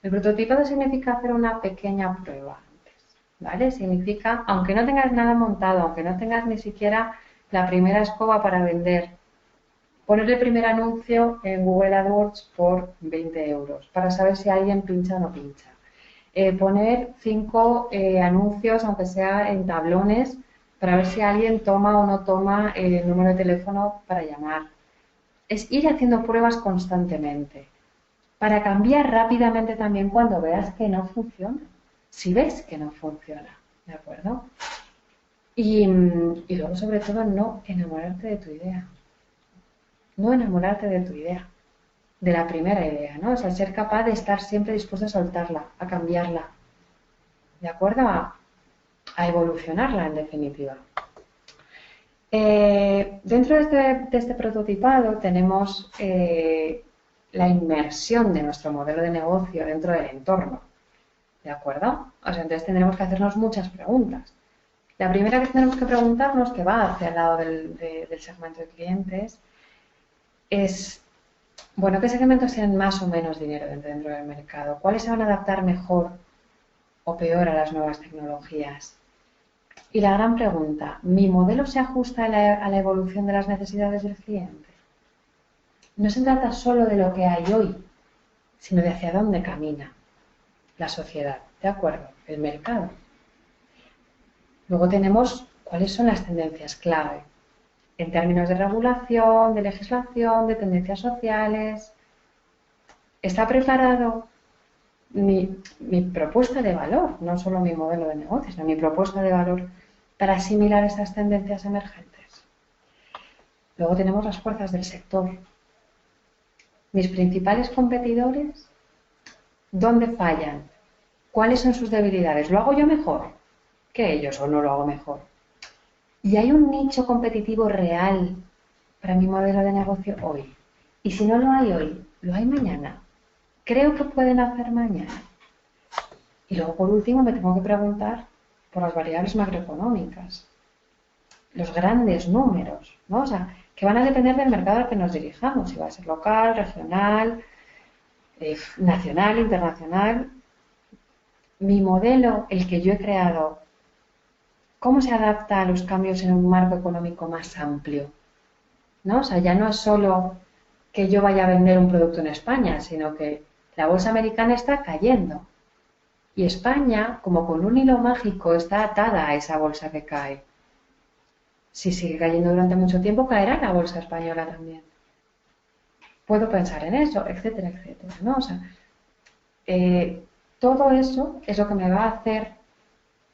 El prototipado significa hacer una pequeña prueba antes, ¿vale? Significa, aunque no tengas nada montado, aunque no tengas ni siquiera la primera escoba para vender, poner el primer anuncio en Google AdWords por 20 euros para saber si alguien pincha o no pincha. Poner 5 anuncios, aunque sea en tablones, para ver si alguien toma o no toma el número de teléfono para llamar. Es ir haciendo pruebas constantemente para cambiar rápidamente también cuando veas que no funciona. Si ves que no funciona, ¿de acuerdo? Y luego, sobre todo, no enamorarte de tu idea. No enamorarte de tu idea, de la primera idea, ¿no? O sea, ser capaz de estar siempre dispuesto a soltarla, a cambiarla, ¿de acuerdo? A evolucionarla, en definitiva. Dentro de este prototipado tenemos la inmersión de nuestro modelo de negocio dentro del entorno, ¿de acuerdo? O sea, entonces tendremos que hacernos muchas preguntas. La primera que tenemos que preguntarnos, que va hacia el lado del segmento de clientes, es, bueno, ¿qué segmentos tienen más o menos dinero dentro del mercado? ¿Cuáles se van a adaptar mejor o peor a las nuevas tecnologías? Y la gran pregunta, ¿mi modelo se ajusta a la evolución de las necesidades del cliente? No se trata solo de lo que hay hoy, sino de hacia dónde camina la sociedad, ¿de acuerdo? El mercado. Luego tenemos cuáles son las tendencias clave en términos de regulación, de legislación, de tendencias sociales. ¿Está preparado mi propuesta de valor, no solo mi modelo de negocio, sino mi propuesta de valor para asimilar esas tendencias emergentes? Luego tenemos las fuerzas del sector. Mis principales competidores, ¿dónde fallan? ¿Cuáles son sus debilidades? ¿Lo hago yo mejor que ellos o no lo hago mejor? ¿Y hay un nicho competitivo real para mi modelo de negocio hoy? Y si no lo hay hoy, ¿lo hay mañana? ¿Creo que pueden hacer mañana? Y luego, por último, me tengo que preguntar por las variables macroeconómicas, los grandes números, ¿no? O sea, que van a depender del mercado al que nos dirijamos, si va a ser local, regional, nacional, internacional. Mi modelo, el que yo he creado, ¿cómo se adapta a los cambios en un marco económico más amplio? ¿No? O sea, ya no es solo que yo vaya a vender un producto en España, sino que la bolsa americana está cayendo. Y España, como con un hilo mágico, está atada a esa bolsa que cae. Si sigue cayendo durante mucho tiempo, caerá la bolsa española también. Puedo pensar en eso, etcétera, etcétera, ¿no? O sea, todo eso es lo que me va a hacer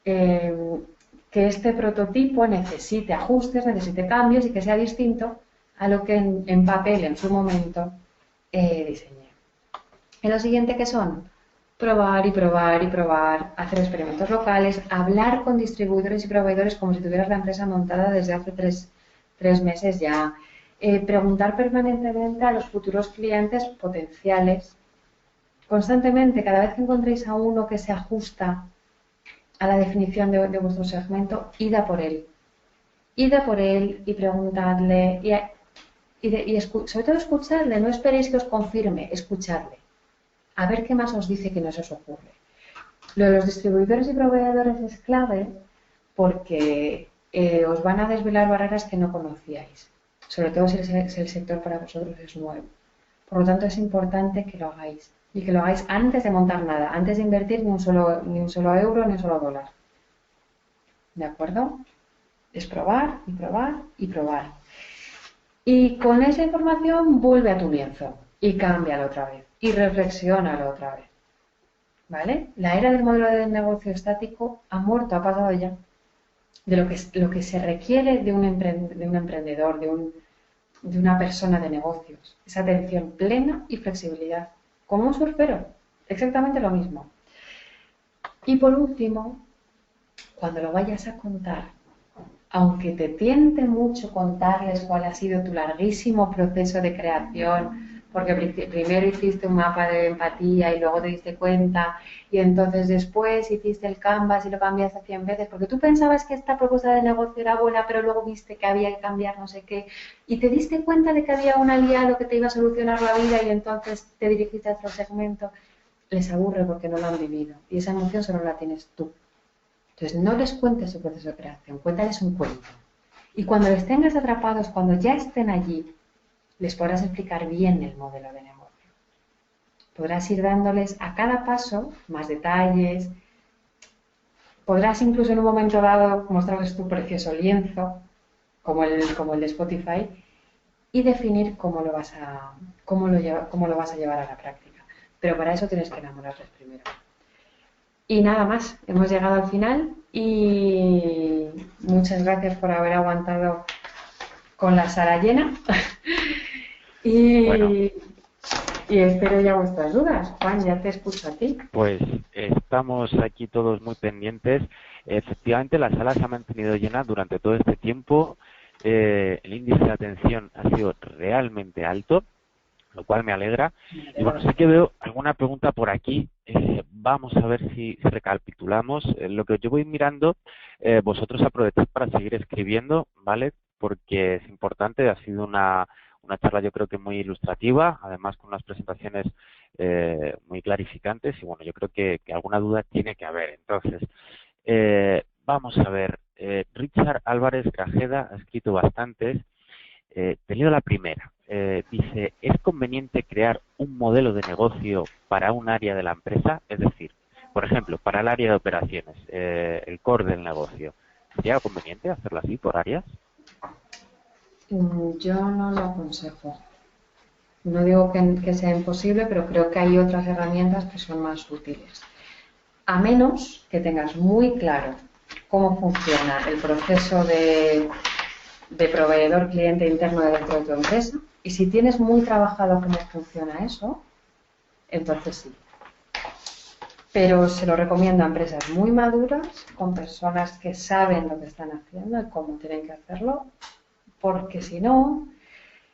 que este prototipo necesite ajustes, necesite cambios y que sea distinto a lo que en papel en su momento diseñé. Y lo siguiente que son probar y probar y probar, hacer experimentos locales, hablar con distribuidores y proveedores como si tuvieras la empresa montada desde hace tres meses ya, preguntar permanentemente a los futuros clientes potenciales, constantemente, cada vez que encontréis a uno que se ajusta a la definición de vuestro segmento, id a por él. Id a por él y preguntadle y sobre todo escuchadle, no esperéis que os confirme, escuchadle. A ver qué más os dice que no se os ocurre. Lo de los distribuidores y proveedores es clave porque os van a desvelar barreras que no conocíais, sobre todo si el sector para vosotros es nuevo. Por lo tanto, es importante que lo hagáis y que lo hagáis antes de montar nada, antes de invertir ni un solo euro, ni un solo dólar. ¿De acuerdo? Es probar y probar y probar. Y con esa información vuelve a tu lienzo y cámbialo otra vez y reflexiónalo otra vez. ¿Vale? La era del modelo de negocio estático ha muerto, ha pasado ya. De lo que se requiere de un emprendedor, de una persona de negocios. Es atención plena y flexibilidad. Como un surfero, exactamente lo mismo. Y por último, cuando lo vayas a contar, aunque te tiente mucho contarles cuál ha sido tu larguísimo proceso de creación, porque primero hiciste un mapa de empatía y luego te diste cuenta, y entonces después hiciste el Canvas y lo cambiaste 100 veces, porque tú pensabas que esta propuesta de negocio era buena, pero luego viste que había que cambiar no sé qué, y te diste cuenta de que había un aliado que te iba a solucionar la vida y entonces te dirigiste a otro segmento. Les aburre porque no lo han vivido, y esa emoción solo la tienes tú. Entonces, no les cuentes su proceso de creación, cuéntales un cuento. Y cuando les tengas atrapados, cuando ya estén allí, les podrás explicar bien el modelo de negocio. Podrás ir dándoles a cada paso más detalles. Podrás incluso en un momento dado mostrarles tu precioso lienzo, como el de Spotify, y definir cómo lo vas a llevar a la práctica. Pero para eso tienes que enamorarles primero. Y nada más, hemos llegado al final y muchas gracias por haber aguantado con la sala llena Bueno, y, y espero ya vuestras dudas. Juan, ya te escucho a ti. pues estamos aquí todos muy pendientes. Efectivamente, la sala se ha mantenido llena durante todo este tiempo. El índice de atención ha sido realmente alto, lo cual me alegra. Y bueno, sí que veo alguna pregunta por aquí. Vamos a ver si recapitulamos. Lo que yo voy mirando, vosotros aprovecháis para seguir escribiendo, ¿vale? Porque es importante, ha sido una charla yo creo que muy ilustrativa, además con unas presentaciones muy clarificantes y bueno, yo creo que alguna duda tiene que haber. Entonces, vamos a ver. Richard Álvarez Grajeda ha escrito bastantes. Te leo la primera. Dice, ¿es conveniente crear un modelo de negocio para un área de la empresa? Es decir, por ejemplo, para el área de operaciones, el core del negocio. ¿Sería conveniente hacerlo así por áreas? Yo no lo aconsejo. No digo que sea imposible, pero creo que hay otras herramientas que son más útiles. A menos que tengas muy claro cómo funciona el proceso de proveedor cliente interno dentro de tu empresa. Y si tienes muy trabajado cómo funciona eso, entonces sí. Pero se lo recomiendo a empresas muy maduras, con personas que saben lo que están haciendo y cómo tienen que hacerlo, porque si no,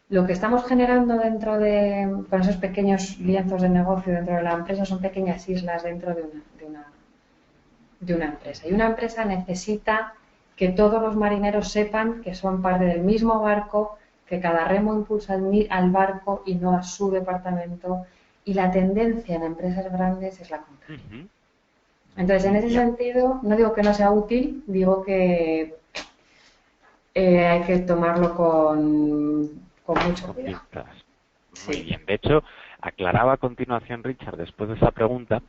lo que estamos generando con esos pequeños lienzos de negocio dentro de la empresa son pequeñas islas dentro de una empresa. Y una empresa necesita que todos los marineros sepan que son parte del mismo barco, que cada remo impulsa al barco y no a su departamento. Y la tendencia en empresas grandes es la contraria. Entonces, en ese sentido, no digo que no sea útil, digo que hay que tomarlo con mucho cuidado. Muy bien. De hecho, aclaraba a continuación Richard, después de esa pregunta,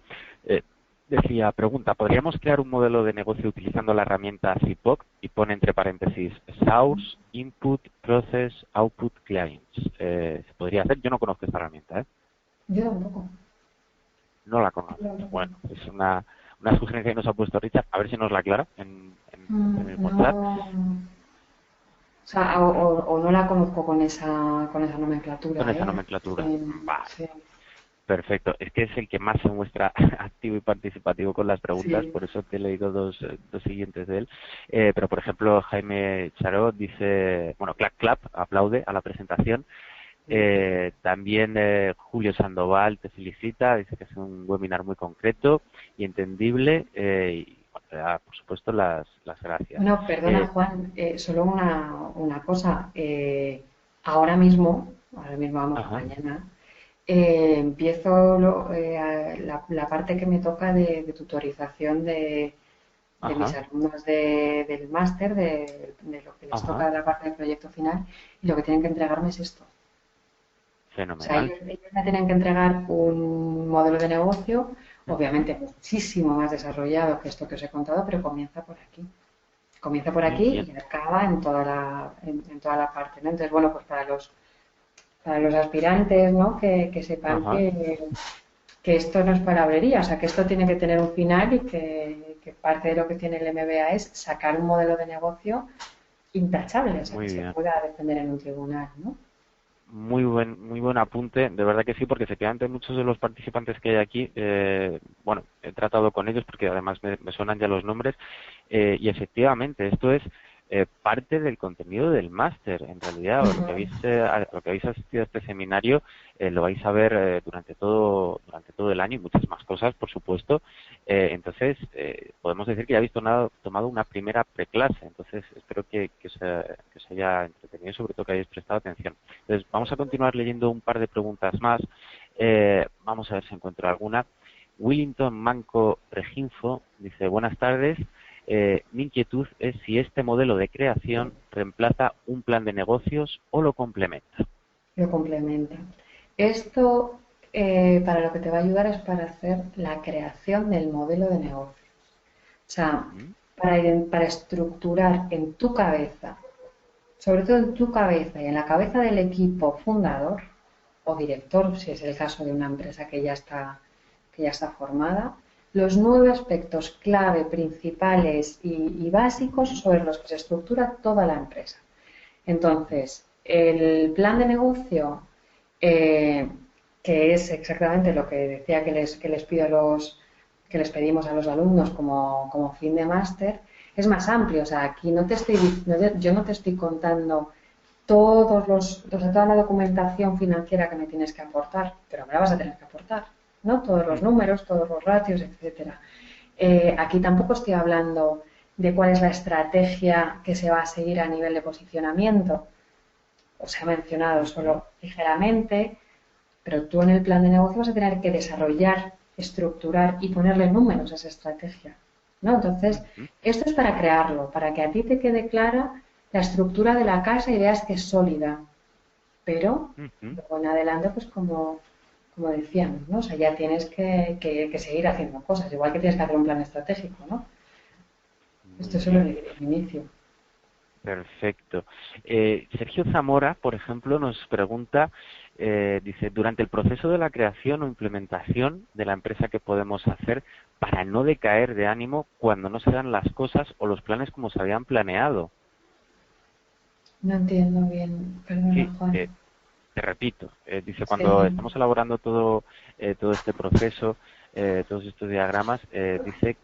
decía, ¿podríamos crear un modelo de negocio utilizando la herramienta CIPOC? Y pone entre paréntesis, Source, Input, Process, Output, Clients. ¿Se podría hacer? Yo no conozco esta herramienta, ¿eh? Yo tampoco. No la conozco. Bueno, es una sugerencia que nos ha puesto Richard, a ver si nos la aclara en el chat. O sea, o no la conozco con esa nomenclatura. Con esa nomenclatura. Vale. Sí. Perfecto. Es que es el que más se muestra activo y participativo con las preguntas, Sí. por eso te he leído dos siguientes de él. Pero, por ejemplo, Jaime Charot dice, bueno, clap, aplaude a la presentación. También Julio Sandoval te felicita, dice que es un webinar muy concreto y entendible. Y, bueno, te da, por supuesto, las gracias. Bueno, perdona, Juan, solo una cosa. Ahora mismo, vamos, Ajá. mañana, empiezo la parte que me toca de tutorización de mis Ajá, alumnos del máster, de lo que les toca ajá, de la parte del proyecto final, y lo que tienen que entregarme es esto. O sea, fenomenal. ellos me tienen que entregar un modelo de negocio, Ujú, obviamente muchísimo más desarrollado que esto que os he contado, pero comienza por aquí. Comienza por muy aquí bien. y acaba en toda la parte, ¿no? Entonces, bueno, pues para los aspirantes, ¿no? Que sepan Ajá, que esto no es palabrería, o sea, que esto tiene que tener un final y que parte de lo que tiene el MBA es sacar un modelo de negocio intachable, o sea, que muy se bien. pueda defender en un tribunal, ¿no? Muy buen apunte, de verdad que sí, porque efectivamente muchos de los participantes que hay aquí, bueno, he tratado con ellos porque además me suenan ya los nombres, y efectivamente esto es parte del contenido del máster. En realidad, Ujú. lo que habéis asistido a este seminario lo vais a ver durante todo el año y muchas más cosas, por supuesto. Entonces, podemos decir que ya habéis tomado una primera preclase. Entonces, espero que os haya entretenido y sobre todo que hayáis prestado atención. Entonces, vamos a continuar leyendo un par de preguntas más. Vamos a ver si encuentro alguna. Willington Manco Reginfo dice, buenas tardes. Mi inquietud es si este modelo de creación reemplaza un plan de negocios o lo complementa. Lo complementa. Esto, para lo que te va a ayudar es para hacer la creación del modelo de negocio. O sea, Ujú, para estructurar en tu cabeza, sobre todo en tu cabeza y en la cabeza del equipo fundador o director, si es el caso de una empresa que ya está formada, los 9 aspectos clave, principales y básicos ujú, sobre los que se estructura toda la empresa. ujú, Entonces, el plan de negocio, eh, que es exactamente lo que decía que les pido que les pedimos a los alumnos como fin de máster, es más amplio. O sea, aquí yo no te estoy contando o sea, toda la documentación financiera que me tienes que aportar, pero me la vas a tener que aportar, ¿no? Todos los ujú, números, todos los ratios, etcétera. Aquí tampoco estoy hablando de cuál es la estrategia que se va a seguir a nivel de posicionamiento. Os he mencionado solo ujú, ligeramente, pero tú en el plan de negocio vas a tener que desarrollar, estructurar y ponerle números a esa estrategia, ¿no? Entonces, ujú, esto es para crearlo, para que a ti te quede clara la estructura de la casa y veas que es sólida. Pero ujú. luego en adelante, pues como decíamos, ¿no? O sea, ya tienes que seguir haciendo cosas, igual que tienes que hacer un plan estratégico, ¿no? Esto Muy es solo bien. el inicio. Perfecto. Sergio Zamora, por ejemplo, nos pregunta, dice, durante el proceso de la creación o implementación de la empresa, ¿qué podemos hacer para no decaer de ánimo cuando no se dan las cosas o los planes como se habían planeado? No entiendo bien, Sí, perdona, Juan. te repito, dice, cuando Sí. estamos elaborando todo este proceso, todos estos diagramas, dice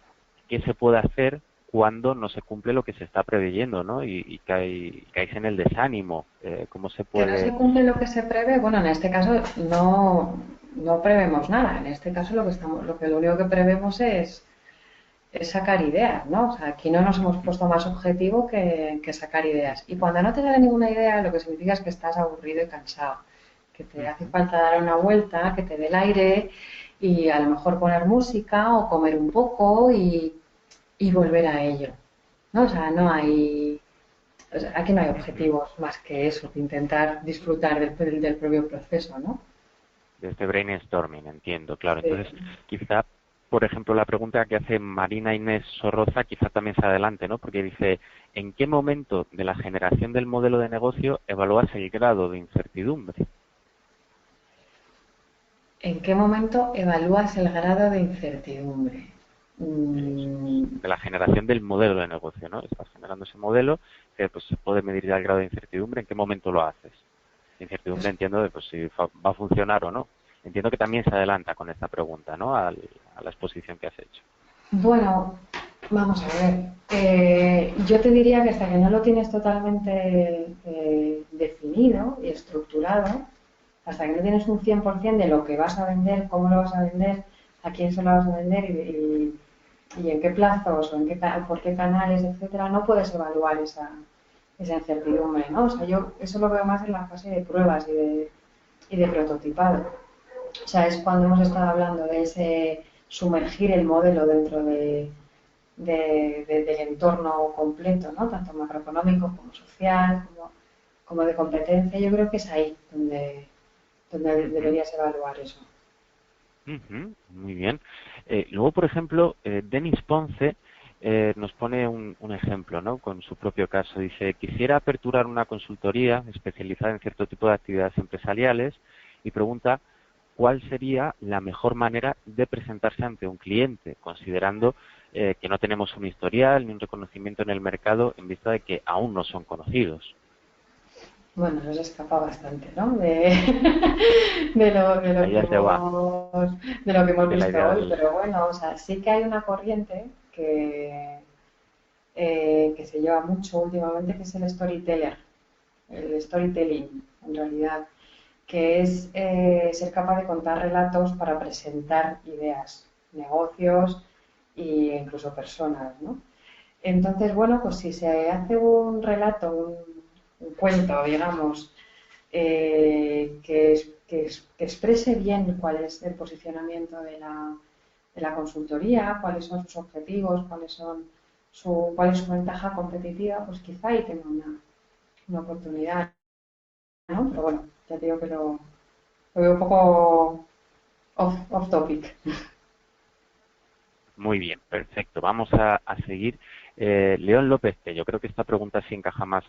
qué se puede hacer cuando no se cumple lo que se está preveyendo, ¿no? Caes en el desánimo, cómo se Que no se puede... cumple lo que se prevé, bueno, en este caso no prevemos nada. En este caso lo único que prevemos es sacar ideas, ¿no? O sea, aquí no nos hemos Ujú, puesto más objetivo que sacar ideas. Y cuando no te da ninguna idea, lo que significa es que estás aburrido y cansado, que te hace ujú, falta dar una vuelta, que te dé el aire y a lo mejor poner música o comer un poco y volver a ello, ¿no? O sea, no hay, o sea, aquí no hay ujú. objetivos más que eso, que intentar disfrutar del propio proceso, ¿no? De este brainstorming, entiendo, claro. Sí. Entonces, quizá, por ejemplo, la pregunta que hace Marina Inés Sorroza quizá también se adelante, ¿no? Porque dice, ¿en qué momento de la generación del modelo de negocio evalúas el grado de incertidumbre? ¿En qué momento evalúas el grado de incertidumbre? Eso Mm, es. De la generación del modelo de negocio, ¿no? Estás generando ese modelo, que pues se puede medir ya el grado de incertidumbre, ¿en qué momento lo haces? Incertidumbre pues, entiendo de pues si va a funcionar o no. Entiendo que también se adelanta con esta pregunta, ¿no? A la exposición que has hecho. bueno, vamos a ver. Yo te diría que hasta que no lo tienes totalmente definido y estructurado, hasta que no tienes un 100% de lo que vas a vender, cómo lo vas a vender, a quién se lo vas a vender y en qué plazos o por qué canales, etcétera, no puedes evaluar esa incertidumbre, ¿no? O sea, yo eso lo veo más en la fase de pruebas y de prototipado. O sea, es cuando hemos estado hablando de ese sumergir el modelo del entorno completo, ¿no? Tanto macroeconómico como social, como de competencia. Yo creo que es ahí donde Ujú, deberías evaluar eso. ujú, muy bien. Luego, por ejemplo, Denis Ponce nos pone un ejemplo, ¿no? Con su propio caso. Dice, quisiera aperturar una consultoría especializada en cierto tipo de actividades empresariales y pregunta cuál sería la mejor manera de presentarse ante un cliente, considerando que no tenemos un historial ni un reconocimiento en el mercado en vista de que aún no son conocidos. Bueno, nos escapa bastante, ¿no? De lo que Allá se va, hemos de la visto idea hoy, del... pero bueno, o sea, sí que hay una corriente que se lleva mucho últimamente, que es el storyteller, el storytelling, en realidad, que es ser capaz de contar relatos para presentar ideas, negocios e incluso personas, ¿no? Entonces, bueno, pues si se hace un relato, un cuento, digamos, que exprese bien cuál es el posicionamiento de la consultoría, cuáles son sus objetivos, cuál es su ventaja competitiva, pues quizá ahí tenga una oportunidad, ¿no? Pero bueno, ya te digo que lo veo un poco off topic. Muy bien, perfecto. Vamos a seguir. León López, que yo creo que esta pregunta sí encaja más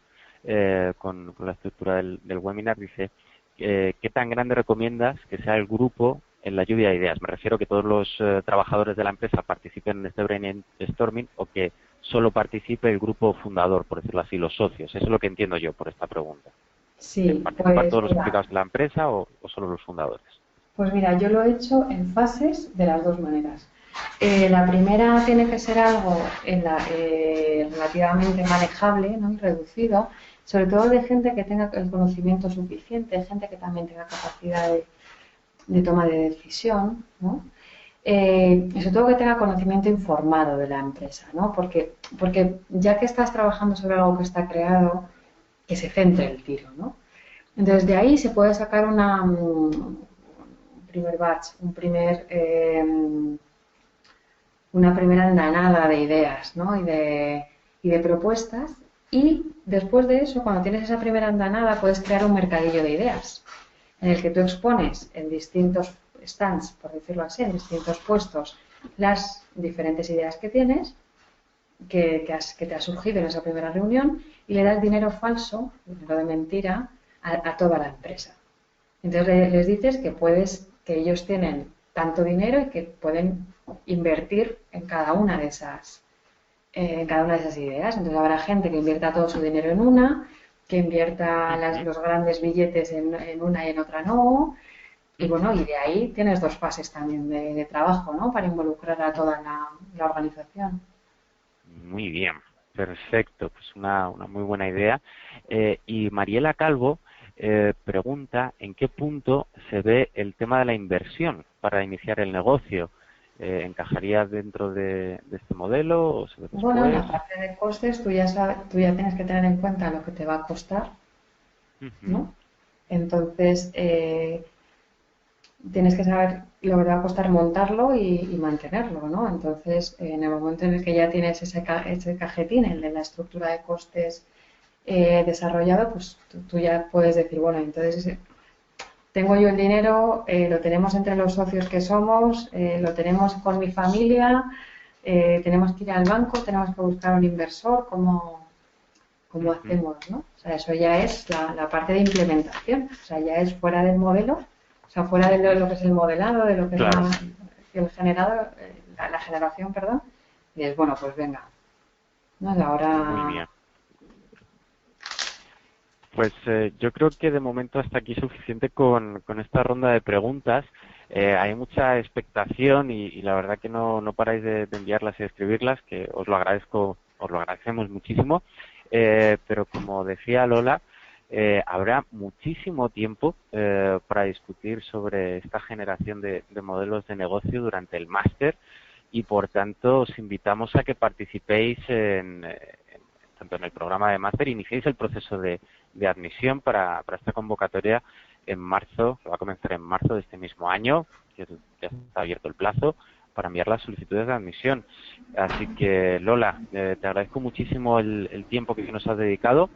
con la estructura del webinar, dice, ¿qué tan grande recomiendas que sea el grupo en la lluvia de ideas? Me refiero a que todos los trabajadores de la empresa participen en este brainstorming o que solo participe el grupo fundador, por decirlo así, los socios. Eso es lo que entiendo yo por esta pregunta. Sí, ¿Participar pues todos los mira, implicados de la empresa o solo los fundadores? Pues mira, yo lo he hecho en fases de las dos maneras. La primera tiene que ser algo relativamente manejable, ¿no? Y reducido, sobre todo de gente que tenga el conocimiento suficiente, gente que también tenga capacidad de toma de decisión, ¿no? Y sobre todo que tenga conocimiento informado de la empresa, ¿no? Porque ya que estás trabajando sobre algo que está creado, que se centre el tiro, ¿no? Entonces de ahí se puede sacar un primer batch, una primera andanada de ideas, ¿no? Y de propuestas. Y después de eso, cuando tienes esa primera andanada, puedes crear un mercadillo de ideas en el que tú expones en distintos stands, por decirlo así, en distintos puestos, las diferentes ideas que tienes, que te ha surgido en esa primera reunión, y le das dinero falso, dinero de mentira, a toda la empresa. Entonces les dices que ellos tienen tanto dinero y que pueden invertir en cada una de esas ideas. Entonces habrá gente que invierta todo su dinero en una, que invierta Ujú, los grandes billetes en una y en otra no. Y bueno, ujú. y de ahí tienes dos fases también de trabajo, ¿no? Para involucrar a toda la organización. Muy bien, perfecto, pues una muy buena idea. Y Mariela Calvo pregunta en qué punto se ve el tema de la inversión para iniciar el negocio. ¿Encajaría dentro de este modelo o se ve Bueno, en después? la parte de costes tú ya tienes que tener en cuenta lo que te va a costar, Ujú, ¿no? Entonces, tienes que saber lo que te va a costar montarlo y mantenerlo, ¿no? Entonces, en el momento en el que ya tienes ese cajetín, el de la estructura de costes desarrollado, pues tú ya puedes decir, bueno, entonces tengo yo el dinero, lo tenemos entre los socios que somos, lo tenemos con mi familia, tenemos que ir al banco, tenemos que buscar un inversor, ¿cómo ujú. hacemos, ¿no? O sea, eso ya es la parte de implementación, o sea, ya es fuera del modelo, o sea, fuera de Ujú. lo que es el modelado, de lo que es Claro, el generado, la generación, perdón, y es, bueno, pues venga, ¿no? muy Ahora, bien. Pues yo creo que de momento hasta aquí suficiente con esta ronda de preguntas. Hay mucha expectación y la verdad que no paráis de enviarlas y de escribirlas, que os lo agradezco, os lo agradecemos muchísimo. Pero como decía Lola, habrá muchísimo tiempo para discutir sobre esta generación de modelos de negocio durante el máster y por tanto os invitamos a que participéis tanto en el programa de máster, iniciéis el proceso de admisión para esta convocatoria en marzo, que va a comenzar en marzo de este mismo año, que ya está abierto el plazo, para enviar las solicitudes de admisión. Así que, Lola, te agradezco muchísimo el tiempo que nos has dedicado.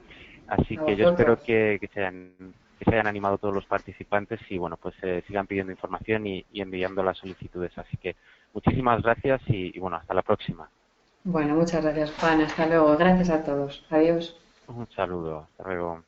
Así A que yo espero vosotros. que se hayan animado todos los participantes y, bueno, pues sigan pidiendo información y enviando las solicitudes. Así que muchísimas gracias y, bueno, hasta la próxima. Bueno, muchas gracias, Juan. Hasta luego. Gracias a todos. Adiós. Un saludo. Hasta luego.